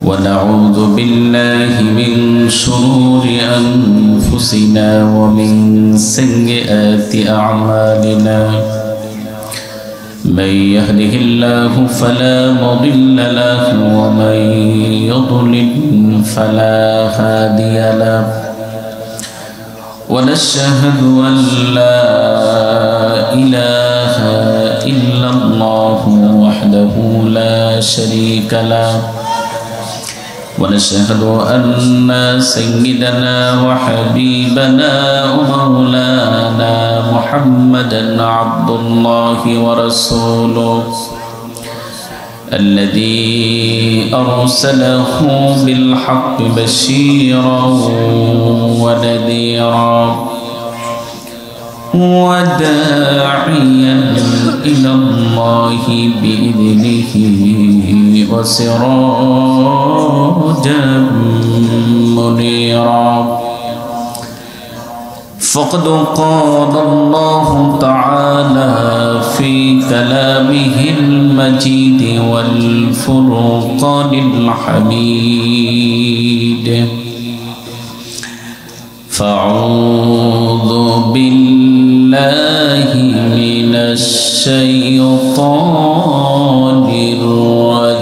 ونعوذ بالله من شرور أنفسنا ومن سيئات أعمالنا من يهده الله فلا مضل له ومن يضلل فلا هادي له ونشهد أن لا إله إلا الله وحده لا شريك له ونشهد أن سيدنا وحبيبنا ومولانا محمدا عبد الله ورسوله الذي أرسله بالحق بشيرا ونذيرا وداعيا إلى الله بإذنه وسراجا منيرا فقد قال الله تعالى في كلامه المجيد والفرقان الحميد فأعوذ بالله من الشيطان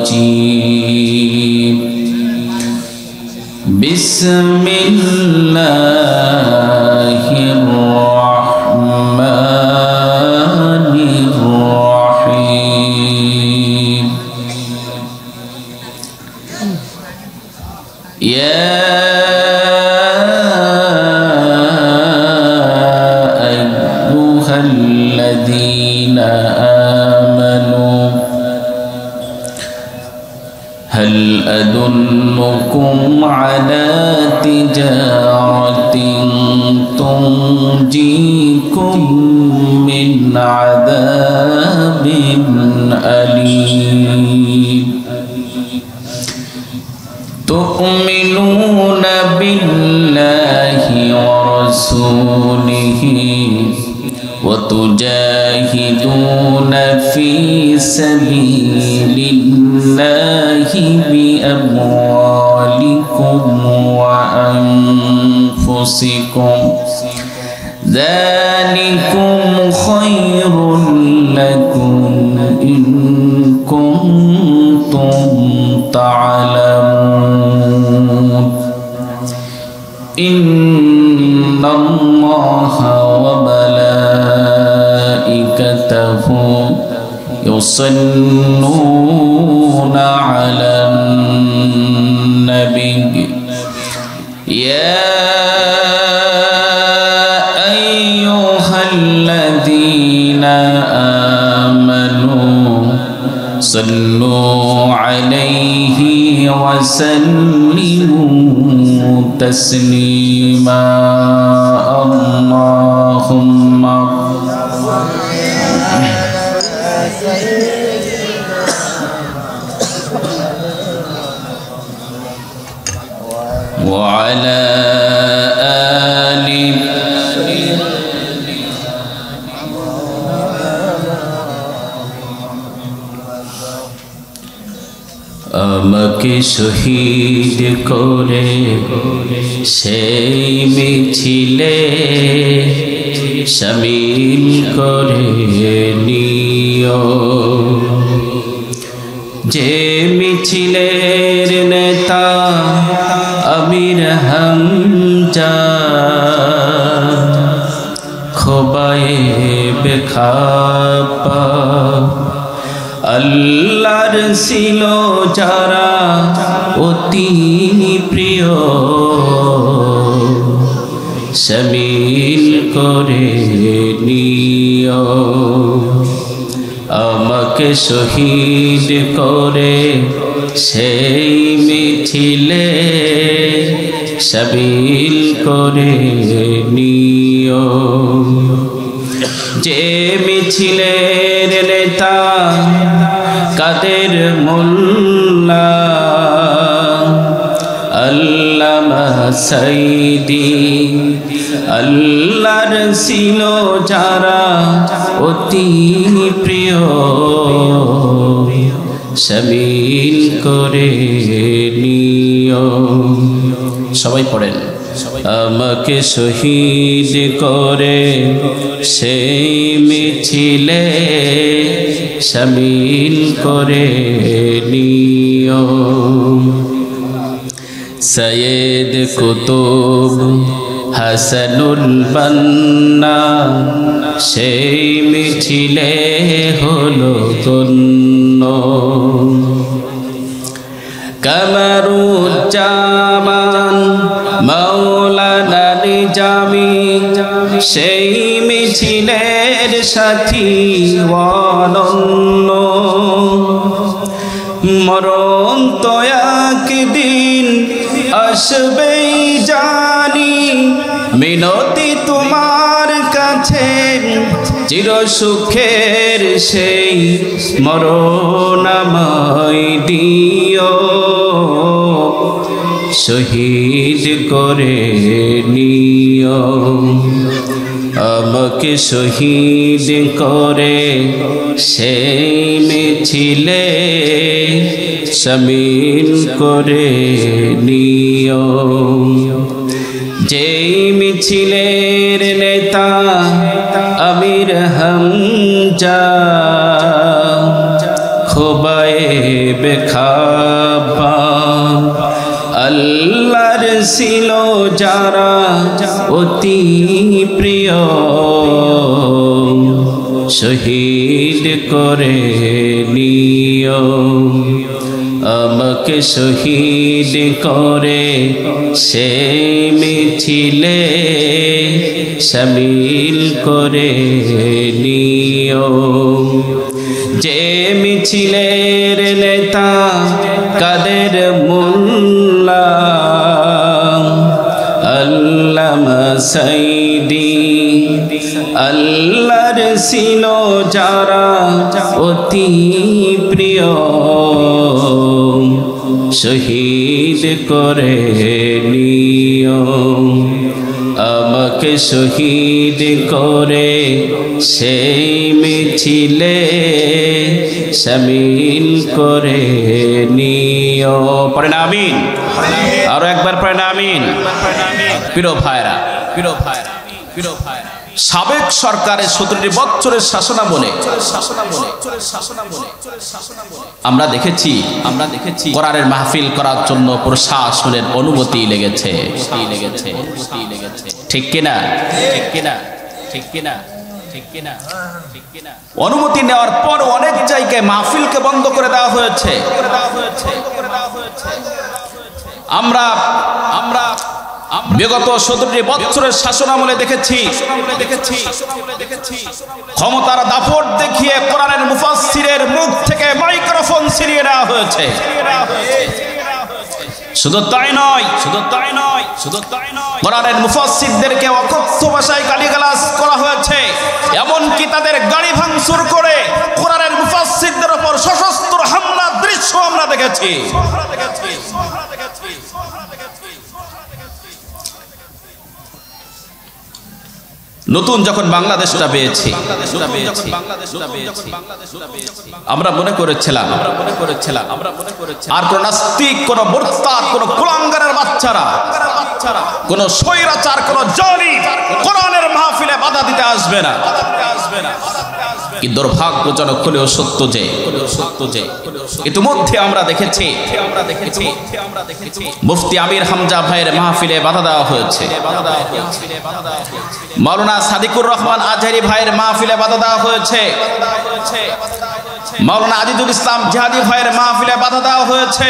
الرجيم بسم الله الرحمن الرحيم يا أيها الذين آمنوا هل أدلكم على تجارة تنجيكم من عذاب أليم تؤمنون بالله ورسوله وتجاهدون في سبيل الله بأموالكم وأنفسكم ذلكم خير لكم إن كنتم تعلمون إن الله وملائكته يصلون على النبي يا أيها الذين آمنوا صلوا عليه وسلموا تسليما اللهم وعلى آل আমাকে শহীদ করে সেই মিছিলে শামিল করে নিও যে মিছিলের নেতা আমির হামজা খোবায়ে বেখাপা আল্লাহর ছিল যারা অতি প্রিয় শামিল করে নিও আমাকে শহীদ করে সেই মিছিলে শামিল করে নিও যে মিছিলের নেতা কাদের মোল্লা আল্লামা সাইদি আল্লাহর ছিল যারা অতি প্রিয় শামিল করে নিও। সবাই পড়েন, আমাকে শহীদ করে সেই মিছিলে শামিল করে নিও। সৈয়দ কুতুব হাসানুল বান্না সেই মিছিলে হলো গণ্য। কামরুজ্জামান মাওলানা নিজামী সেই মিছিলের সাথী অনন্য। মরণ তো একদিন আসবেই জানি, মিনতি তোমার কাছে চির সুখের সেই মরণ আমায় দিও। শহীদ করে নিও, আমাকে শহীদ করে সেই মিছিলে শামিল করে নিও। যেই মিছিলের নেতা আমির হামজা খোবায়েবে খাবা, আল্লাহর ছিল যারা অতি প্রিয়, শহীদ করে নিও। আমাকে শহীদ করে সেই মিছিলে শামিল করে নিও। যে মিছিলের নেতা কাদের মোল্লা আল্লামা সাইদি, আল্লাহর ছিল যারা অতি প্রিয়, শহীদ করে নিও। আমাকে শহীদ করে সেই মিছিলে শামিল করে নিও। পড়েন আমিন, আরো একবার পড়েন আমিন। প্রিয় ভাইরা, প্রিয় ভাইরা, প্রিয় ভাইরা, সাবেক সরকারের 17 বছরের শাসনামলে আমরা দেখেছি কোরআনের মাহফিল করার জন্য প্রশাসনের অনুমতি লেগেছে। ঠিক কিনা? ঠিক কিনা? ঠিক কিনা? ঠিক কিনা? ঠিক কিনা? অনুমতি নেওয়ার পর অনেক জায়গায় মাহফিলকে বন্ধ করে দেওয়া হয়েছে। আমরা বিগত 17 বছরের শাসনামলে দেখেছি ক্ষমতার দাপট দেখিয়ে কোরআনের মুফাসসিরের মুখ থেকে মাইক্রোফোন ছিনিয়ে নেওয়া হয়েছে। শুধু তাই নয়, কোরআনের মুফাসসিরদেরকে অকথ্য ভাষায় গালিগালাজ করা হয়েছে, এমনকি তাদের গাড়ি ভাঙচুর করে কোরআনের মুফাসসিরদের উপর সশস্ত্র হামলার দৃশ্য আমরা দেখেছি। নতুন যখন বাংলাদেশটা পেয়েছি আমরা মনে করেছিলাম আর কোন নাস্তিক, কোন মুরতাদ, কোন কুলাঙ্গারের বাচ্চারা, কোন স্বৈরাচার, কোন জালিম কোরআনের মাহফিলে বাধা দিতে আসবে না। কি দুর্ভাগ্যজনক হলেও সত্য যে ইতিমধ্যে আমরা দেখেছি মুফতি আমির হামজা ভাইয়ের মাহফিলে বাধা দেওয়া হয়েছে, মাওলানা সাদিকুর রহমান আজহারি ভাইয়ের মাহফিলে বাধা দেওয়া হয়েছে, মাওলানা আজিজুল ইসলাম জিহাদি ভাইয়ের মাহফিলে বাধা দেওয়া হয়েছে।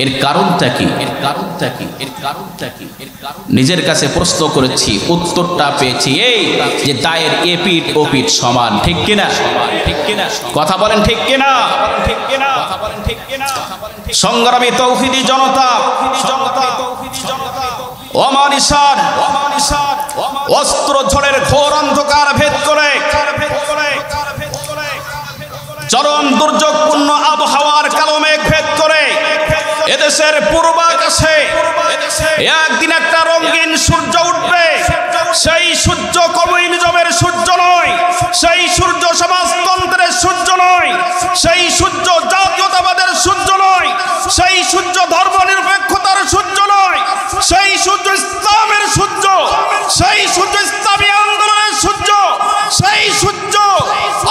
এর কারণটা কি? নিজের কাছে প্রশ্ন করেছি, উত্তরটা পেয়েছি এই যে দায়ের এপিট ওপিট সমান। ঠিক কিনা? কথা বলেন ঠিক কিনা? সংগ্রামী তৌহিদি জনতা, অমানিসান অস্ত্র ঝড়ের ঘোর অন্ধকার ভেদ করে চরম দুর্যোগপূর্ণ আবহাওয়ার কালো মেঘ ভেদ করে এদেশের পূর্বাকাশে একদিন একটা রঙিন সূর্য উঠবে। সেই সূর্য কমিউনিজমের সূর্য নয়, সেই সূর্য সমাজতন্ত্রের সূর্য নয়, সেই সূর্য ধর্মনিরপেক্ষতার সূর্য নয়, সেই সূর্য ইসলামের সূর্য, সেই সূর্য ইসলামী আন্দোলনের সূর্য, সেই সূর্য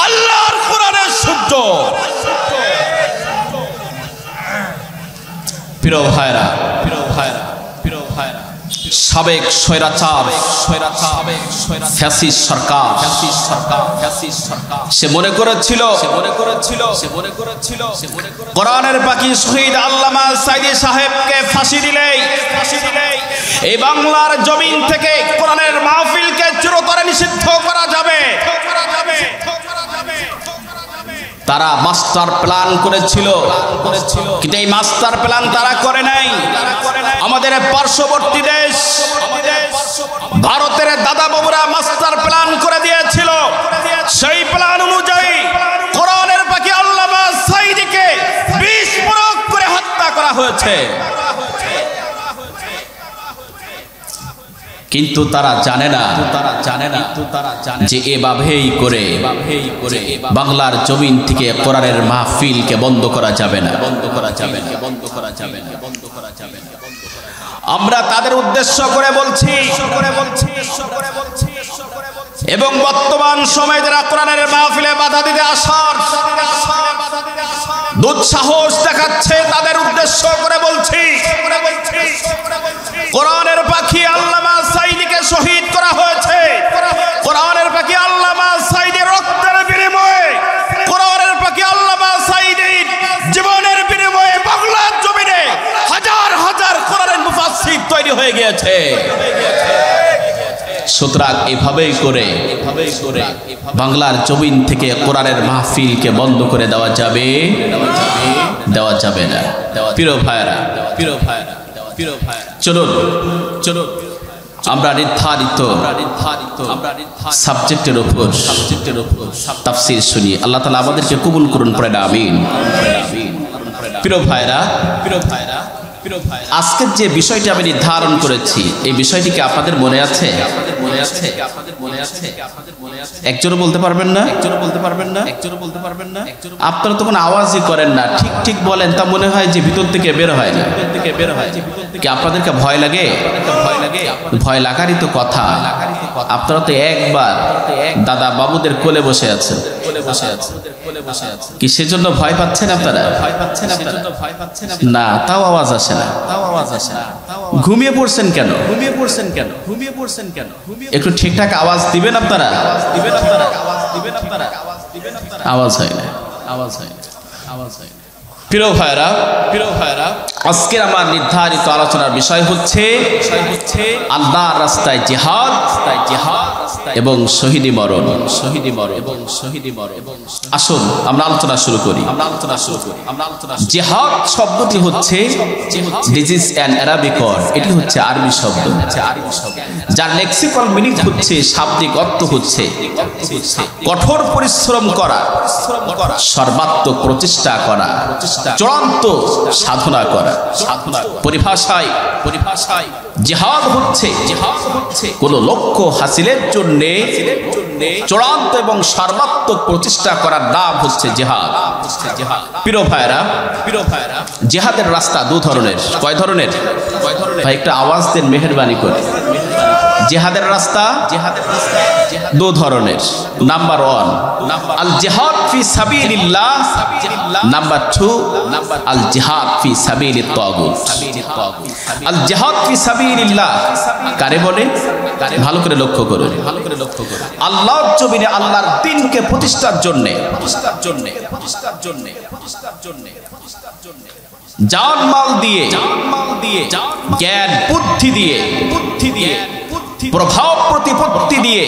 আল্লাহর কোরআনের সূর্য। প্রিয় ভাইরা, সাবেক স্বৈরাচার ফ্যাসিস্ট সরকার সে মনে করেছিল কোরআনের পাখি শহীদ আল্লামা সাইদি সাহেবকে ফাঁসি দিলেই এই বাংলার জমিন থেকে কোরআনের মাহফিলকে চিরতরে নিষিদ্ধ করা যাবে। তারা মাস্টার প্ল্যান করেছিল, কিন্তু এই মাস্টার প্ল্যান তারা করে নাই। আমাদের পার্শ্ববর্তী দেশ ভারতের দাদা বাবুরা মাস্টার প্ল্যান করে দিয়েছিল। সেই প্ল্যান অনুযায়ী কোরআনের পাখি আল্লামা সাইদিকে বিষ প্রয়োগ করে হত্যা করা হয়েছে। কিন্তু তারা জানে না যে এভাবেই করে বাংলার জমিন থেকে কোরআনের মাহফিলকে বন্ধ করা যাবে না। আমরা তাদের উদ্দেশ্য করে বলছি এবং বর্তমান সময়ে যারা কোরআনের মাহফিলে বাধা দিতে আসার দুঃসাহস দেখাচ্ছে তাদের উদ্দেশ্য করে বলছি, কোরআনের পাখি আল্লামা সাইদিকে শহীদ করা হয়েছে। কোরআনের পাখি আল্লামা সাইদের রক্তের বিনিময়ে, কোরআনের পাখি আল্লামা সাইদের জীবনের বিনিময়ে বাংলার জমিনে হাজার হাজার কোরআনের মুফাসসির তৈরি হয়ে গিয়েছে। সুতরাং এভাবেই করে বাংলার জমিন থেকে কোরআনের মাহফিলকে বন্ধ করে দেওয়া যাবে না। প্রিয় ভাইরা, চলুন আমরা নির্ধারিত সাবজেক্টের উপর তাফসীর শুনি। আল্লাহ তাআলা আমাদেরকে কবুল করুন, পড়েন আমিন। প্রিয় ভাইরা, আজকের যে বিষয়টি আমি নির্ধারণ করেছি, এই বিষয়টিকে আপনাদের মনে আছে? একজনও বলতে পারবেন না? আপনারা তখন আওয়াজই করেন না, ঠিক বলেন, তা মনে হয় যে ভিতর থেকে বের হয় না। কি আপনাদেরকে ভয় লাগে? ভয় লাগারই তো কথা। আপনারা তো একবার দাদা বাবুদের কোলে বসে আছেন, কি সেজন্য ভয় পাচ্ছেন আপনারা? না, তাও আওয়াজ আসে না। ঘুমিয়ে পড়ছেন কেন? একটু ঠিকঠাক আওয়াজ দিবেন আপনারা। আওয়াজ হয় না। প্রিয় ভাইরা, আজকের আমার নির্ধারিত আলোচনার বিষয় হচ্ছে আল্লাহর রাস্তায় জিহাদ এবং শহীদি মরণ। আসুন আমরা আলোচনা শুরু করি। জিহাদ শব্দটি হচ্ছে this is an Arabic word, এটি হচ্ছে আরবি শব্দ, যার লেক্সিক্যাল মিনিং হচ্ছে, শাব্দিক অর্থ হচ্ছে কঠোর পরিশ্রম করা, সর্বাত্মক প্রচেষ্টা করা, চূড়ান্ত সাধনা করা। পরিভাষায় জিহাদ হচ্ছে কোন লক্ষ্য হাসিলের জন্য চূড়ান্ত এবং সর্বাত্মক প্রচেষ্টা করার নাম হচ্ছে জিহাদ। প্রিয় ভাইরা, জিহাদের রাস্তা দু ধরনের। কয় ধরনের? ভাই একটা আওয়াজ দেন মেহেরবানি করে। জিহাদের রাস্তা দু ধরনের। নাম্বার 1 আল জিহাদ ফি সাবিলিল্লাহ, নাম্বার 2 আল জিহাদ ফি সাবিলিত তাগুত। আল জিহাদ ফি সাবিলিল্লাহ কারে বলে? ভালো করে লক্ষ্য করুন। আল্লাহর জমিনে আল্লাহর দ্বীনকে প্রতিষ্ঠার জন্য জান মাল দিয়ে, জ্ঞান বুদ্ধি দিয়ে, প্রভাব প্রতিপত্তি দিয়ে,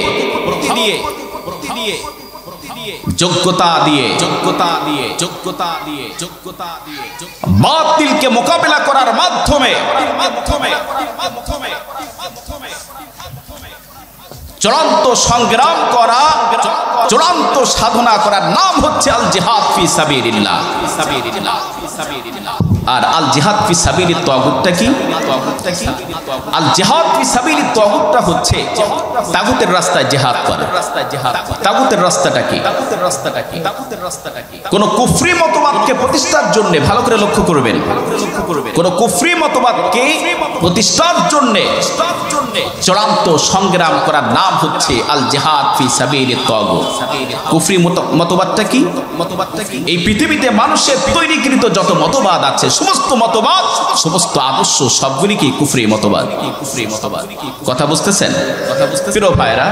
যোগ্যতা দিয়ে বাতিলকে মোকাবেলা করার মাধ্যমে চূড়ান্ত সংগ্রাম করা, চূড়ান্ত সাধনা করার নাম হচ্ছে আল জিহাদ ফি সাবিলিল্লাহ। আর আল জিহাদ ফি সাবিলিত তাগুতটা কি? আল জিহাদ ফি সাবিলিত তাগুতটা হচ্ছে তাগুতের রাস্তায় জিহাদ করা। তাগুতের রাস্তাটা কি? কোন কুফরি মতবাদকে প্রতিষ্ঠার জন্য, ভালো করে লক্ষ্য করবেন, কোন কুফরি মতবাদকে প্রতিষ্ঠার জন্য চূড়ান্ত সংগ্রাম করার নাম হচ্ছে আল জিহাদ ফি সাবিলিত তাগুত। কুফরি মতবাদটা কি? এই পৃথিবীতে মানুষের তৈরিকৃত যত মতবাদ আছে, সমস্ত মতবাদ, সমস্ত আদর্শ সবগুলি কি কুফরি মতবাদ। কথা বুঝতেছেন? প্রিয় ভাইরা,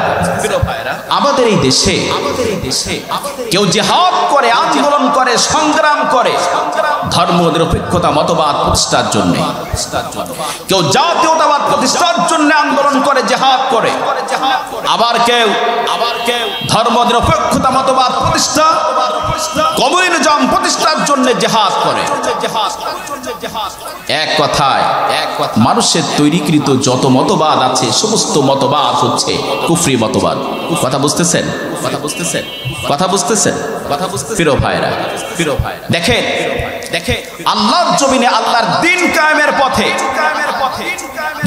আমাদের এই দেশে কেউ জিহাদ করে, আন্দোলন করে, সংগ্রাম করে ধর্ম নিরপেক্ষতা মতবাদ প্রতিষ্ঠার জন্য, কেউ জাতীয়তাবাদ প্রতিষ্ঠার জন্য আন্দোলন করে, জিহাদ করে, আবার কেউ ধর্ম নিরপেক্ষতা মতবাদ প্রতিষ্ঠা, কমিউনিজম প্রতিষ্ঠার জন্য জিহাদ করে। এক কথায় মানুষের তৈরিকৃত যত মতবাদ আছে, সমস্ত মতবাদ হচ্ছে কুফরি মতবাদ। কথা বুঝতেছেন? প্রিয় ভাইরা, দেখেন আল্লাহর জমিনে আল্লাহর দ্বীন কায়েমের পথে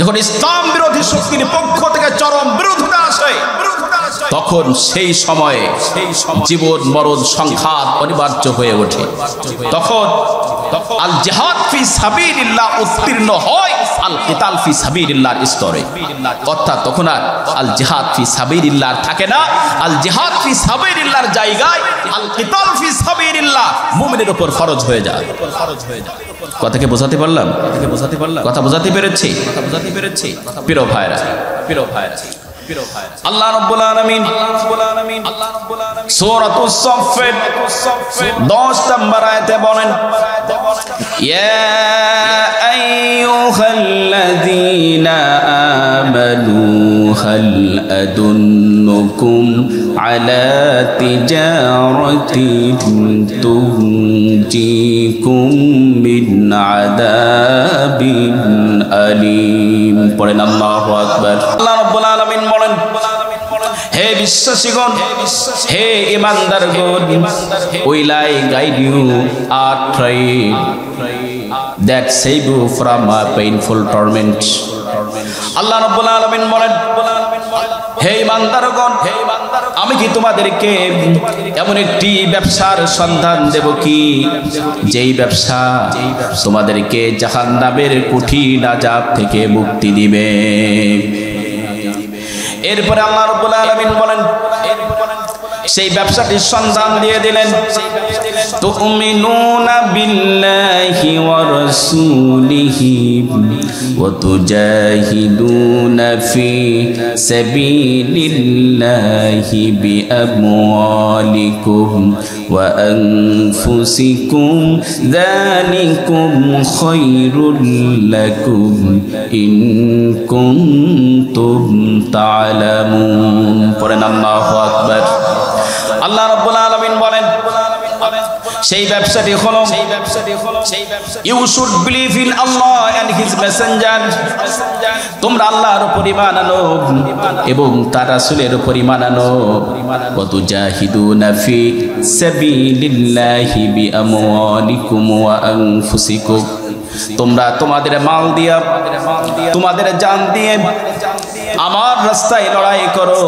যখন ইসলাম বিরোধী শক্তির পক্ষ থেকে চরম বিরোধিতা আসে, তখন সেই সময়ে জীবন মরণ সংঘাত অনিবার্য হয়ে ওঠে। তখন আল জিহাদ ফি সাবিলিল্লাহ উত্তীর্ণ হয় আল কিতাল ফি সাবিলিল্লাহর স্তরে। অর্থাৎ তখন আর আল জিহাদ ফি সাবিলিল্লাহ থাকে না, আল জিহাদ ফি সাবিলিল্লাহর জায়গায় আল কিতাল ফি সাবিলিল্লাহ মুমিনের উপর ফরজ হয়ে যায়। কথাকে বোঝাতে পারলাম? কথা বোঝাতে পেরেছি? প্রিয় ভাইরা, আল্লাহ রাব্বুল আলামিন সূরাতুস সাফফাত 10 নম্বর আয়াতে বলেন, ইয়া আইয়ুহাল্লাযীনা আমানু হাল আদুন্নুকুম আলা তিজারাতিন তুনজিকুম মিন আযাবিন আলীম। পড়েন আল্লাহু আকবার। আল্লাহ রাব্বুল আলামিন বলেন, হে বিশ্বাসীগণ, হে ঈমানদারগণ, will I guide you a train that save you from a painful torment? আল্লাহ রাব্বুল আলামিন বলেন, হে ঈমানদারগণ, আমি কি তোমাদেরকে এমন একটি ব্যবসার সন্ধান দেব কি, যেই ব্যবসা তোমাদেরকে জাহান্নামের কঠিন আযাব থেকে মুক্তি দিবে। এরপরে আল্লাহ রাব্বুল আলামিন বলেন, সেই ব্যবসাটির সন্ধান দিয়ে দিলেন, তুমিনুনা বিল্লাহি ওয়া রাসূলিহি ওয়া তুজাহিদুনা ফি সাবিলিল্লাহি বিআমওয়ালিকুম ওয়া আনফুসিকুম যালিকুম খায়রুল লাকুম ইন কুনতুম তা'লামুন। পড়েন আল্লাহু আকবার। আল্লাহ রাব্বুল আলামিন বলেন, সেই ব্যবসাটি হলো you should believe in Allah and his messenger. তোমরা আল্লাহর উপর ঈমান আনো এবং তার রাসূলের উপর ঈমান আনো। ওয়া তুজাহিদুনা ফি সাবিলিল্লাহি বিআমওয়ালিকুম ওয়া আনফুসিকুম। তোমরা তোমাদের মাল দিয়া, তোমাদের জান দিয়ে আমার রাস্তায় লড়াই করো।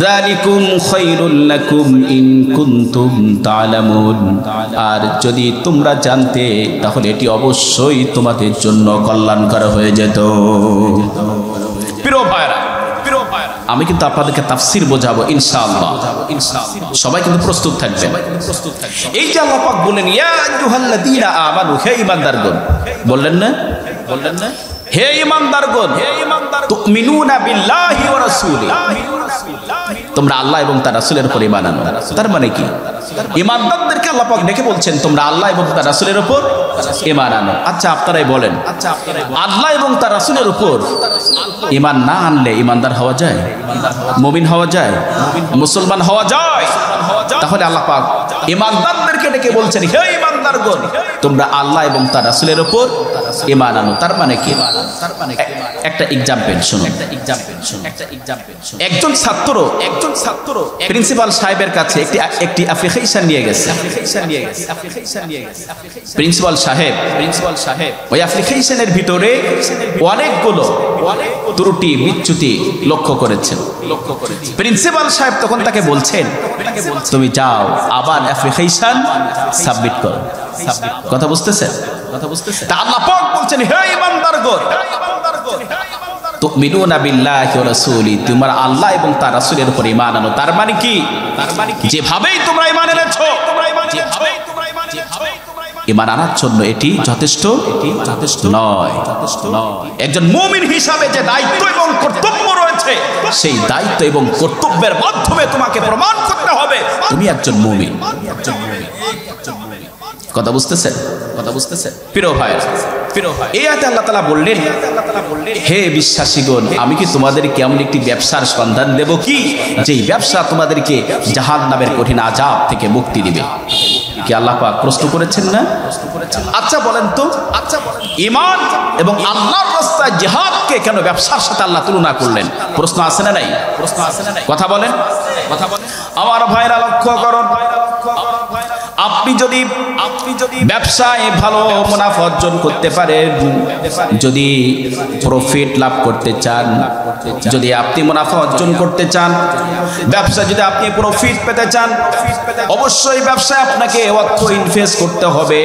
যালিকুম খায়রুল লাকুম ইন কুনতুম তা'লামুন। আর যদি তোমরা জানতে, তাহলে এটি অবশ্যই তোমাদের জন্য কল্যাণকর হয়ে যেত। প্রিয় ভাইরা, আমি কিন্তু আপনাদেরকে তাফসীর বোঝাবো ইনশাআল্লাহ। সবাই কিন্তু প্রস্তুত থাকবেন। এই যে আল্লাহ পাক বলেন, ইয়া আইয়ুহাল্লাযীনা আমানু, হে ঈমানদারগণ, বললেন না? হে ঈমানদারগণ, তুমিনুনা বিল্লাহি ওয়া রাসূলিহি, তোমরা আল্লাহ এবং তার রাসূলের উপর ঈমান আনো। তার মানে কি? ঈমানদারদেরকে আল্লাহ পাক ডেকে বলছেন, তোমরা আল্লাহ এবং তার রাসূলের উপর ঈমান আনো। আচ্ছা আপনারাই বলেন, আল্লাহ এবং তার রাসূলের উপর ঈমান না আনলে ঈমানদার হওয়া যায়? মুমিন হওয়া যায়? মুসলমান হওয়া যায়? তাহলে আল্লাহ পাক ঈমানদারদেরকে ডেকে বলছেন, হে ঈমানদারগণ, তোমরা আল্লাহ এবং তার রাসূলের উপর ঈমান আনো তার মানে কি? একটা এক্সাম্পল শুনুন। একজন ছাত্র প্রিন্সিপাল সাহেবের কাছে একটি অ্যাপ্লিকেশন নিয়ে গেছে। প্রিন্সিপাল সাহেব ওই অ্যাপ্লিকেশনের ভিতরে অনেকগুলো ত্রুটি বিচ্যুতি লক্ষ্য করেছেন। প্রিন্সিপাল সাহেব তখন তাকে বলছেন, তুমি যাও আবার অ্যাপ্লিকেশন সাবমিট করো। কথা বুঝতেছেন? তা আল্লাহ পাক বলছেন, হে ঈমানদারগণ, তুমিনুনা বিল্লাহি ওয়া রাসূলি, তোমরা আল্লাহ এবং তার রাসূলের উপর ঈমান আনো। তার মানে কি? যেভাবেই তোমরা ঈমান এনেছো, ঈমান আনার জন্য এটি যথেষ্ট নয়। একজন মুমিন হিসাবে যে দায়িত্ব এবং কর্তব্য রয়েছে, সেই দায়িত্ব এবং কর্তব্যের মাধ্যমে তোমাকে প্রমাণ করতে হবে তুমি একজন মুমিন। কথা বুঝতেছেন? প্রিয় ভাই, এই আয়াতে আল্লাহ তাআলা বললেন, হে বিশ্বাসীগণ, আমি কি তোমাদেরকে এমন একটি ব্যবসার সন্ধান দেব কি, যেই ব্যবসা তোমাদেরকে জাহান্নামের কঠিন আযাব থেকে মুক্তি দিবে? কি আল্লাহ পাক প্রশ্ন করেছেন না? আচ্ছা বলেন তো, ঈমান এবং আল্লাহর রাস্তায় জিহাদকে কেন ব্যবসার সাথে আল্লাহ তুলনা করলেন? প্রশ্ন আছে না নাই? কথা বলেন। আমার ভাইরা লক্ষ্য করুন, আপনি যদি ব্যবসায় ভালো মুনাফা অর্জন করতে পারেন, যদি প্রফিট লাভ করতে চান, যদি আপনি মুনাফা অর্জন করতে চান, ব্যবসা যদি আপনি প্রফিট পেতে চান, অবশ্যই ব্যবসায় আপনাকে অর্থ ইনভেস্ট করতে হবে,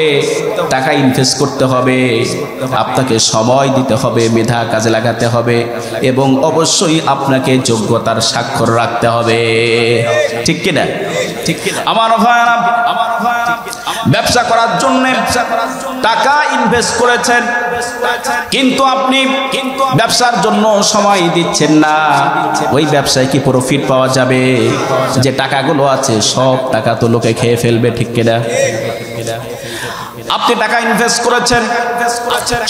টাকা ইনভেস্ট করতে হবে, আপনাকে সময় দিতে হবে, মেধা কাজে লাগাতে হবে, এবং অবশ্যই আপনাকে যোগ্যতার স্বাক্ষর রাখতে হবে। ঠিক কিনা? আমার ভাইরা, ব্যবসা করার জন্য টাকা ইনভেস্ট করেছেন, কিন্তু আপনি ব্যবসার জন্য সময় দিচ্ছেন না, ওই ব্যবসায় কি প্রফিট পাওয়া যাবে? যে টাকাগুলো আছে সব টাকা তো লোকে খেয়ে ফেলবে। ঠিক কিনা? আপনি টাকা ইনভেস্ট করেছেন,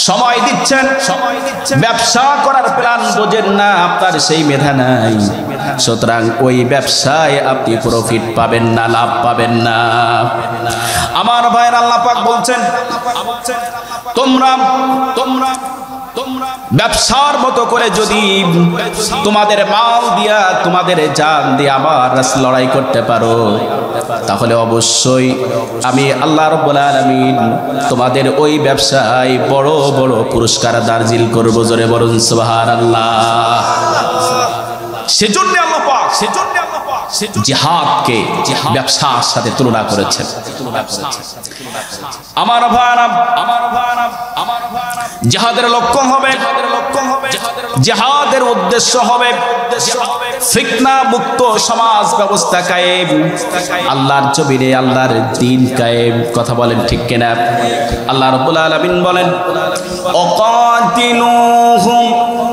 সময় দিচ্ছেন, ব্যবসা করার প্ল্যান বোঝেন না, আপনার সেই মেধা নাই, সুতরাং ওই ব্যবসায় আপনি প্রফিট পাবেন না, লাভ পাবেন না। আমার ভাইয়ের আল্লাহ পাক বলছেন, তোমরা ব্যবসার মতো করে যদি তোমাদের মাল দিয়া, তোমাদের জান দিয়ে আমার রাস্তায় লড়াই করতে পারো, তাহলে অবশ্যই আমি আল্লাহ রাব্বুল আলামিন তোমাদের ওই ব্যবসায় বড় বড় পুরস্কার দার্জিল করব। জোরে বলুন সুবহানাল্লাহ। সেজন্য আল্লাহ পাক জিহাদকে ব্যবসার সাথে তুলনা করেছেন। আমার ভাইরা, জিহাদের লক্ষ্য হবে, জিহাদের উদ্দেশ্য হবে ফিতনা মুক্ত সমাজ ব্যবস্থা কায়েম, আল্লাহর জমিনে আল্লাহর দ্বীন কায়েম। কথা বলেন ঠিক কিনা? আল্লাহ রাব্বুল আলামিন বলেন, ওয়াকাতিলুহুম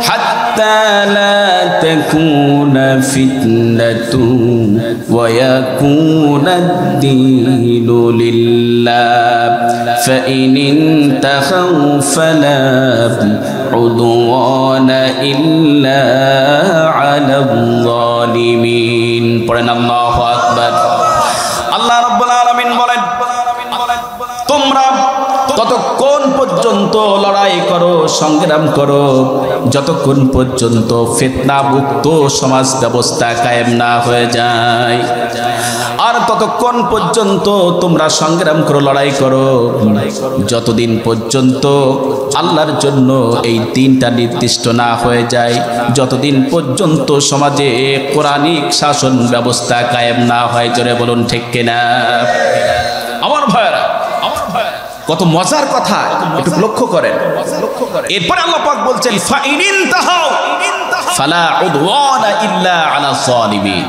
হাত্তা লা তাকুনা ফিতনাতুন ওয়া ইয়াকুনাদ-দীনু লিল্লাহ ফাইন ইনতাহাউ ফালা উদওয়ানা ইল্লা আলাল যালিমিন। পড়েন আল্লাহু আকবার। আল্লাহ রাব্বুল আলামিন বলেন, তোমরা ততক্ষণ পর্যন্ত লড়াই করো, সংগ্রাম করো, যতক্ষণ পর্যন্ত ফিতনা মুক্ত সমাজ ব্যবস্থা কায়েম না হয়ে যায়। আর ততক্ষণ পর্যন্ত তোমরা সংগ্রাম করো, লড়াই করো, যতদিন পর্যন্ত আল্লাহর জন্য এই দিনটা নির্দিষ্ট না হয়ে যায়, যতদিন পর্যন্ত সমাজে কোরআনিক শাসন ব্যবস্থা কায়েম না হয়। জোরে বলুন ঠিক কিনা? আমার ভাইরা, কত মজার কথা, একটু লক্ষ্য করেন। এরপর আল্লাহ পাক বলছেন, ফাইন ইনতাহাউ ফালা উদওয়ানা ইল্লা আলা যালিমিন।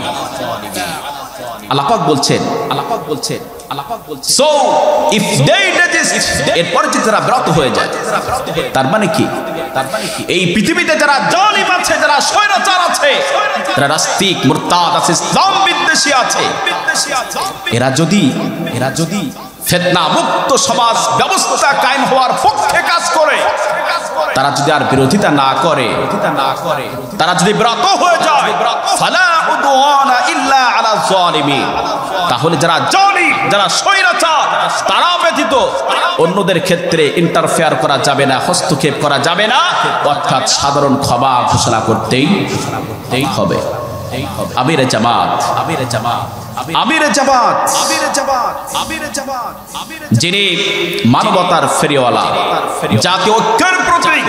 আল্লাহ পাক বলছেন, সো ইফ দে রেজিস্ট, এরপর যদি তারা বিরত হয়ে যায়, তার মানে কি? এই পৃথিবীতে যারা জালিম আছে, যারা স্বৈরাচার আছে, যারা নাস্তিক মুরতাদ আছে, ইসলাম বিদ্বেষী আছে, এরা যদি ফিতনা মুক্ত সমাজ ব্যবস্থা কায়েম হওয়ার পক্ষে কাজ করে, তারা যদি আর বিরোধিতা না করে, তারা যদি বিরত হয়ে যায়, ফালা উদওয়ানা ইল্লা আলা যালিমিন, তাহলে যারা জালিম, যারা স্বৈরাচার, তারা ব্যতীত অন্যদের ক্ষেত্রে ইন্টারফেয়ার করা যাবে না, হস্তক্ষেপ করা যাবে না, অর্থাৎ সাধারণ ক্ষমা ঘোষণা করতেই হবে। আমিরে জামাত, যিনি মানবতার ফেরিওয়ালা, জাতীয় ঐক্যের প্রতীক,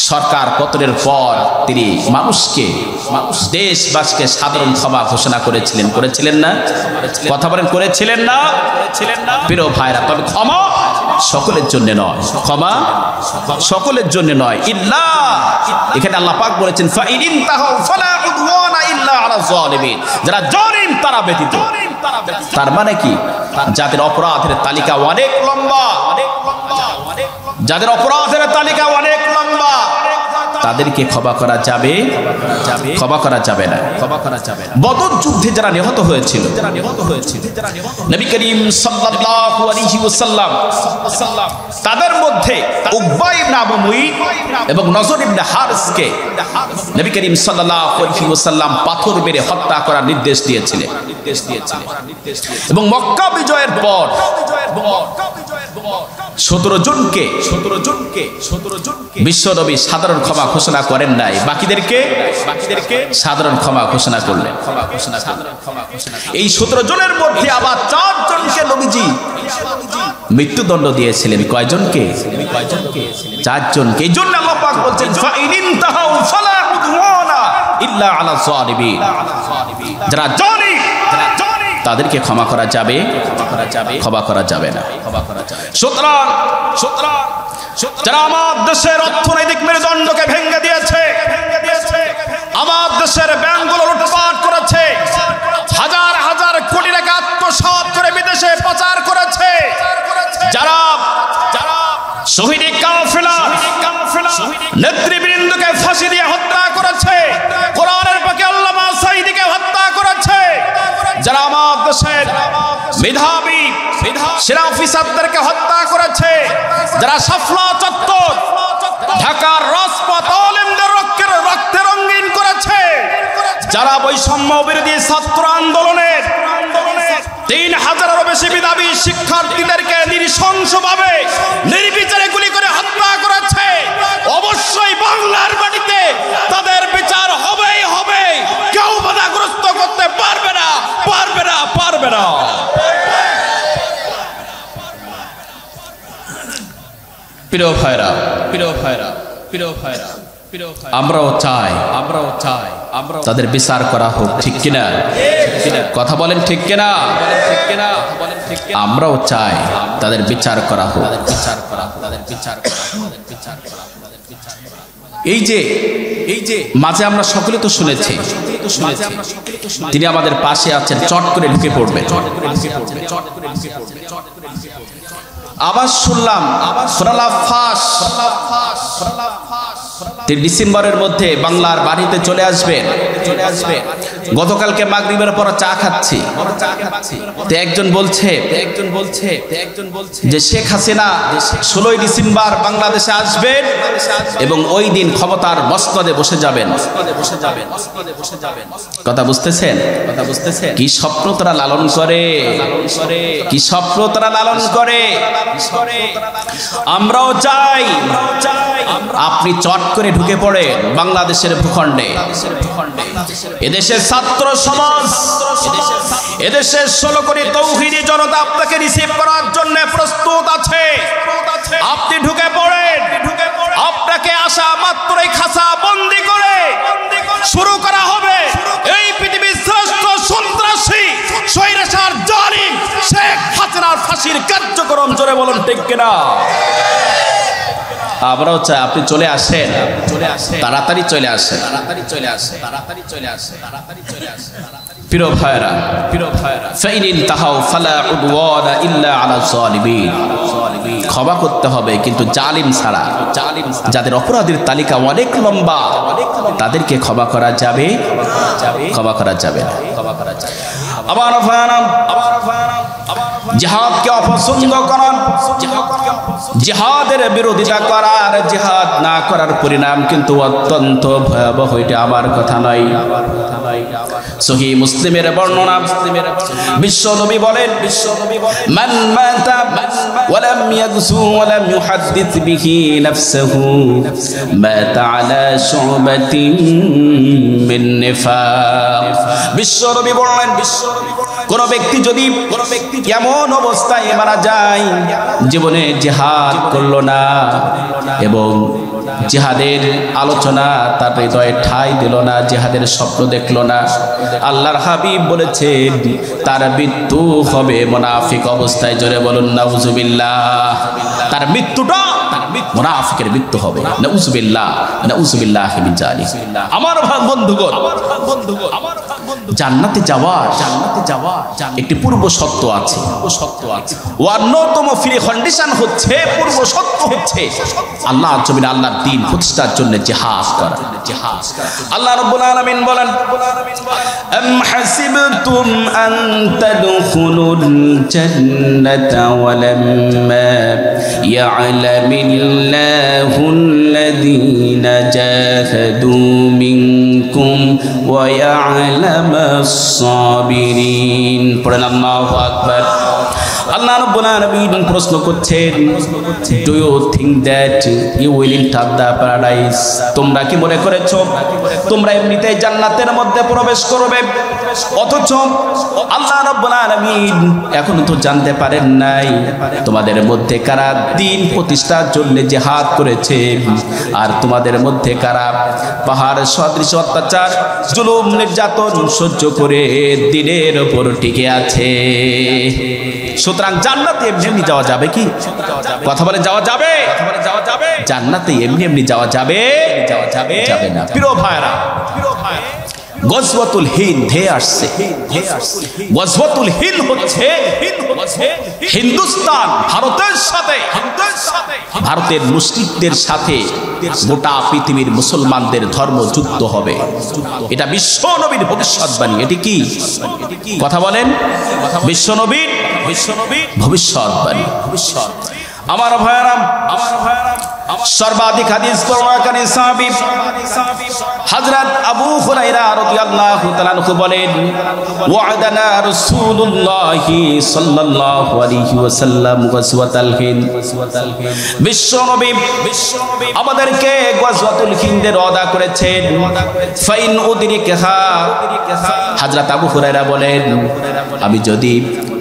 সরকার পতনের পর তিনি মানুষকে, দেশবাসীকে সাধারণ ক্ষমা ঘোষণা করেছিলেন না? কথা বলেন, করেছিলেন না? প্রিয় ভাইরা, তবে ক্ষমা সকলের জন্য নয়, ক্ষমা সকলের জন্য নয়। ইল্লা, এখানে আল্লাহ পাক বলেছেন ফাইন তাহাউ ফালা উদওয়ানা ইল্লা আলা যালিমিন, যারা জালিম তারা ব্যতীত। তার মানে কি? যাদের অপরাধের তালিকা অনেক লম্বা, যাদের অপরাধের তালিকা অনেক লম্বা, তাদেরকে ক্ষমা করা যাবে, ক্ষমা করা যাবে না। বদর যুদ্ধে যারা নিহত হয়েছিল, নবী করিম সাল্লাল্লাহু আলাইহি ওয়াসাল্লাম তাদের মধ্যে উকবা ইবনে আবু মুঈত এবং নজর ইবনে হারিসকে নবী করিম সাল্লাল্লাহু আলাইহি ওয়াসাল্লাম পাথর মেরে হত্যা করার নির্দেশ দিয়েছিলেন। এবং মক্কা বিজয়ের পর 17 জনকে বিশ্বনবী সাধারণ ক্ষমা ঘোষণা করেন নাই, বাকিদেরকে সাধারণ ক্ষমা ঘোষণা করলেন। এই 17 জনের মধ্যে আবার 4 জনকে নবীজি মৃত্যুদণ্ড দিয়েছিলেন। কয়জনকে? 4 জনকে। এই জন্য আল্লাহ পাক বলছেন ফাইন তাহাউ ফালা উদওয়ানা ইল্লা আলা যালিমিন, যারা জালিম তাদেরকে ক্ষমা করা যাবে, ক্ষমা করা যাবে না। সুতরাং যারা আমার দেশের অর্থনৈতিক মেরুদণ্ডকে ভেঙে দিয়েছে, আমার দেশের ব্যাংকগুলো লুটপাট করেছে, হাজার হাজার কোটি টাকা আত্মসাৎ করে বিদেশে পাচার করেছে, যারা শহীদ কাফেলা নেতৃবৃন্দকে ফাঁসি দিয়ে হত্যা করেছে, কোরআনের পক্ষে আল্লামা সাঈদীকে হত্যা করেছে, যারা আমার দেশের মেধাবী সেনা অফিসারদেরকে হত্যা করেছে, যারা শাপলা চত্বর, ঢাকার রাজপথ আলেমদের রক্তে রঙিন করেছে, যারা বৈষম্য বিরোধী ছাত্র আন্দোলনের 3000-এরও বেশি মেধাবী শিক্ষার্থীদেরকে নৃশংসভাবে নির্বিচারে গুলি করে হত্যা করেছে, অবশ্যই বাংলার মাটিতে তাদের বিচার হবেই হবে। কেউ বাধাগ্রস্ত করতে পারবে না। প্রিয় ভাইরা, আমরাও চাই তাদের বিচার করা হোক, ঠিক কিনা? কথা বলেন, ঠিক কিনা? আমরাও চাই তাদের বিচার করা হোক। এই যে মাঝে আমরা সকলে তো শুনেছি, তিনি আমাদের পাশে আছেন, চট করে ঢুকে পড়বেন। আবার শুনলাম তিনি ডিসেম্বরের মধ্যে বাংলার বাড়িতে চলে আসবেন। গতকালকে মাগরিবের পর চা খাচ্ছি, একজন বলছে যে শেখ হাসিনা 16 ডিসেম্বর বাংলাদেশে আসবেন এবং ওই দিন ক্ষমতার মসনদে বসে যাবেন। কথা বুঝতেছেন? কি স্বপ্ন তারা লালন করে, কি স্বপ্ন তারা লালন করে। আমরাও চাই আপনি চট করে ঢুকে পড়ে বাংলাদেশের ভূখণ্ডে। এদেশের ছাত্র সমাজ, এদেশের 16 কোটি তৌহিদি জনতা আপনাকে রিসিভ করার জন্য প্রস্তুত আছে। আপনি ঢুকে পড়েন। আপনাকে আসা মাত্রই খাসা বন্দি করে শুরু করা হবে এই পৃথিবীর শ্রেষ্ঠ সন্ত্রাসী স্বৈরাচার জালিম শেখ হাসিনার ফাঁসির কার্যক্রম। জোরে বলুন ঠিক কিনা? আমরাও চাই আপনি চলে আসেন, তাড়াতাড়ি চলে আসেন। প্রিয় ভাইরা, ফাইন তাহাউ ফালা উদওয়ানা ইল্লা আলা যালিমিন, ক্ষমা করতে হবে কিন্তু জালিম ছাড়া। যাদের অপরাধের তালিকা অনেক লম্বা, তাদেরকে ক্ষমা করা যাবে, ক্ষমা করা যাবে না। আমার ভাইরা, জিহাদকে অপছন্দ করেন, জিহাদের বিরোধিতা করার, জিহাদ না করার পরিণাম কিন্তু অত্যন্ত ভয়াবহ, এটা আমার কথা নয়। সহিহ মুসলিমের বর্ণনা, বিশ্ব নবী বলেন, মান মাতা ওয়া লাম ইয়াগজু ওয়া লাম ইউহাদ্দিস বিহি নাফসুহু মাতা আলা শুবাতিন মিন নিফাক। বিশ্ব নবী বলেন, কোন ব্যক্তি যদি এমন অবস্থায় মারা যায়, জীবনে জিহাদ করলো না এবং জিহাদের আলোচনা তার হৃদয়ে ঠাঁই দিল না, জিহাদের স্বপ্ন দেখলো না, আল্লাহর হাবিব বলেছেন তার মৃত্যু হবে মুনাফিক অবস্থায়। জোরে বলুন নাউজুবিল্লাহ। তার মৃত্যুটা মুনাফিকের মৃত্যু হবে। নাউজুবিল্লাহ, নাউজুবিল্লাহি মিন যালিক। আমার বন্ধুগণ, জান্নাতে যাওয়ার একটি পূর্ব শর্ত আছে। অন্যতম ফ্রি কন্ডিশন হচ্ছে, পূর্ব শর্ত হচ্ছে আল্লাহ জমিনে আল্লাহর দ্বীন প্রতিষ্ঠার জন্য জিহাদ করা। আল্লাহ রাব্বুল আলামিন বলেন, আম হাসিবতুম আন তাদখুলুল জান্নাতা ওয়া লাম্মা ইয়া'লামিল্লাহুল্লাযীনা জাহাদু মিনকুম ওয়া ইয়া'লামাস সাবিরিন। পড়েন আল্লাহু আকবার। আল্লাহ রাব্বুল আলামিন প্রশ্ন করছেন, do you think that you will enter the paradise? তোমরা কি মনে করেছো তোমরা এমনিতেই জান্নাতের মধ্যে প্রবেশ করবে? অথচ আল্লাহ রাব্বুল আলামিন এখনো তো জানতে পারেন নাই তোমাদের মধ্যে কারা দ্বীন প্রতিষ্ঠার জন্য জিহাদ করেছে, আর তোমাদের মধ্যে কারা পাহাড় সদৃশ অত্যাচার, জুলুম, নির্যাতন সহ্য করে দ্বীনের উপর টিকে আছে। সুতরাং জান্নাতে এমনি এমনি যাওয়া যাবে কি? কথা বলে যাওয়া যাবে? জান্নাতে এমনি এমনি যাওয়া যাবে? যাবে না। প্রিয় ভাইরা, গজওয়াতুল হিন্দ ধেয়ে আসছে। গজওয়াতুল হিন্দ হচ্ছে হিন্দুস্তান ভারতের সাথে, ভারতের মুসলিমদের সাথে গোটা পৃথিবীর মুসলমানদের ধর্ম যুদ্ধ হবে। এটা বিশ্ব নবীর ভবিষ্যৎবাণী। এটি কি কথা বলেন? বিশ্ব নবীর ভবিষ্যৎবাণী। আমার ভাইরা, সর্বাধিক হাদিস বর্ণনাকারী সাহাবী হযরত আবু হুরায়রা রাদিয়াল্লাহু তাআলা আনহু বলেন, ওয়া'দানা রাসূলুল্লাহ সাল্লাল্লাহু আলাইহি ওয়াসাল্লাম গাজওয়াতুল হিন্দ। বিশ্বনবী আমাদেরকে গাজওয়াতুল হিন্দের ওয়াদা করেছেন। ফাইন উদরিকহা, হযরত আবু হুরায়রা বলেন, আমি যদি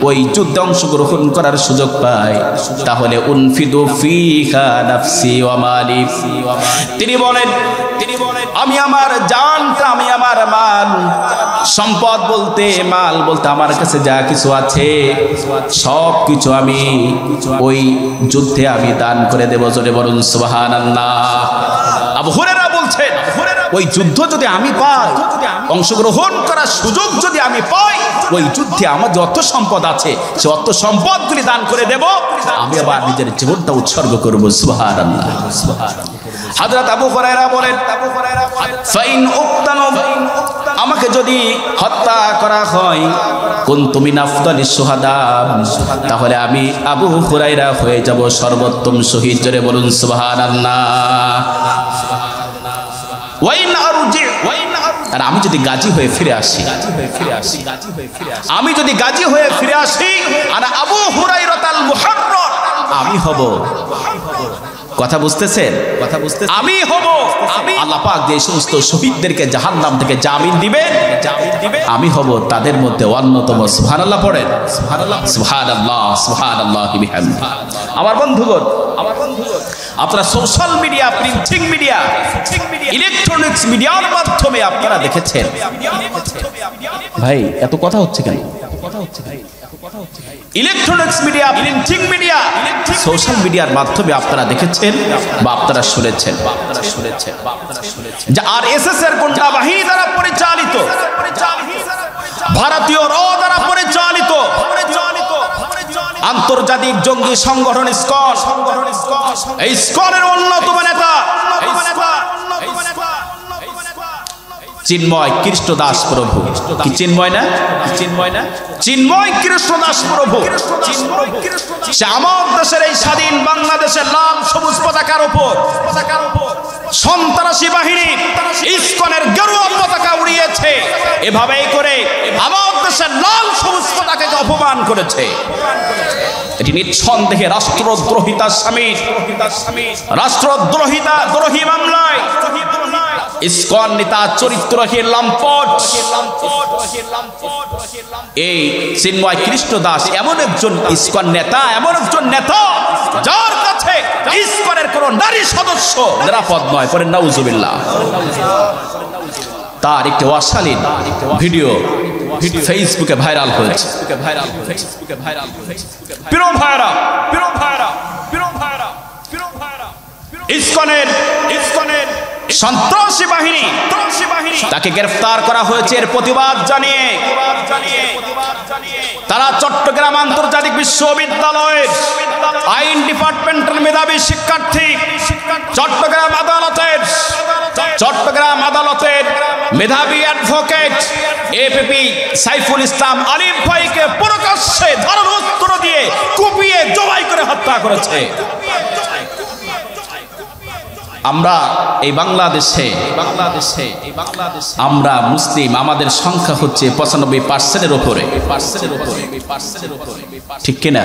ওই যুদ্ধে অংশগ্রহণ করার সুযোগ পাই তাহলে উনফিদু ফিহা নাফসি ওয়া মালি। তিনি বলেন, আমি আমার জানটা, আমি আমার মাল, সম্পদ বলতে মাল বলতে আমার কাছে যা কিছু আছে সব কিছু আমি ওই যুদ্ধে আমি দান করে দেব। জোরে বলুন সুবহানাল্লাহ। আবু হুরায়রা বলছেন, ওই যুদ্ধ যদি আমি পাই, অংশগ্রহণ করার সুযোগ যদি আমি পাই, ওই যুদ্ধে আমার যত সম্পদ আছে সে অত সম্পদগুলি দান করে দেব, আমি আবার নিজের জীবনটা উৎসর্গ করব। সুবহানাল্লাহ। হযরত আবু হুরায়রা বলেন, ফাইন উক্তানু, আমাকে যদি হত্যা করা হয়, কুনতু মিন আফদালিশ শুহাদা, তাহলে আমি আবু হুরায়রা হয়ে যাব সর্বোত্তম শহীদ। জোরে বলুন সুবহানাল্লাহ। ওয়াইন আরজি, আর আমি যদি গাজী হয়ে ফিরে আসি, আমি যদি গাজী হয়ে ফিরে আসি, আর আবু হুরায়রাতাল মুহাররর, আমি হব, কথা বুঝতেছেন? আমি হব, আল্লাহ পাক যে সমস্ত শহীদদেরকে জাহান্নাম থেকে জামিন দিবেন, আমি হব তাদের মধ্যে অন্যতম। সুবহানাল্লাহ পড়েন, সুবহানাল্লাহ, সুবহানাল্লাহি বিহামদিহি। আমার বন্ধুগণ, আপনারা social media, printing media, electronics মিডিয়ার মাধ্যমে আপনারা দেখেছেন। ভাই এত কথা হচ্ছে কেন? Electronics media, printing media, social মিডিয়ার মাধ্যমে আপনারা দেখেছেন বা আপনারা শুনেছেন যে আরএসএস এর গুন্ডা বাহিনী দ্বারা পরিচালিত, ভারতীয় র দ্বারা পরিচালিত আন্তর্জাতিক জঙ্গি সংগঠন ইসকন, এই ইসকনের অন্যতম নেতা চিন্ময় কৃষ্ণদাস প্রভু। কি চিন্ময় না? চিন্ময় না? চিন্ময় কৃষ্ণদাস প্রভু। সে আমার দেশের এই স্বাধীন বাংলাদেশের লাল সবুজ পতাকার উপর সন্ত্রাসী বাহিনী ইসকনের গেরুয়া পতাকা উড়িয়েছে। এভাবেই করে আমার দেশের লাল সবুজ পতাকাকে অপমান করেছে। এটি নিঃসন্দেহে রাষ্ট্রদ্রোহিতার সামিল, রাষ্ট্রদ্রোহী মামলায় ইসকন নেতা চরিত্রহীন লম্পট এই চিন্ময় কৃষ্ণ দাস এমন একজন ইসকন নেতা, এমন একজন নেতা যার কাছে ইসকনের কোন নারী সদস্য নিরাপদ নয়। পরে নাউজুবিল্লাহ। তার একটি অশালীন ভিডিও ফেসবুকে ভাইরাল হয়েছে। ইসকনের সন্ত্রাসী বাহিনী তাকে গ্রেফতার করা হয়েছে। এর প্রতিবাদ জানিয়ে তারা চট্টগ্রাম আন্তর্জাতিক বিশ্ববিদ্যালয়ের আইন ডিপার্টমেন্টের মেধাবী শিক্ষার্থী চট্টগ্রাম আদালতের মেধাবী অ্যাডভোকেট এপিপি সাইফুল ইসলাম আলিফ ভাইকে প্রকাশ্যে ধারালো অস্ত্র দিয়ে কুপিয়ে জবাই করে হত্যা করেছে। আমরা এই বাংলাদেশে আমরা মুসলিম, আমাদের সংখ্যা হচ্ছে 95%-এর উপরে। ঠিক কিনা?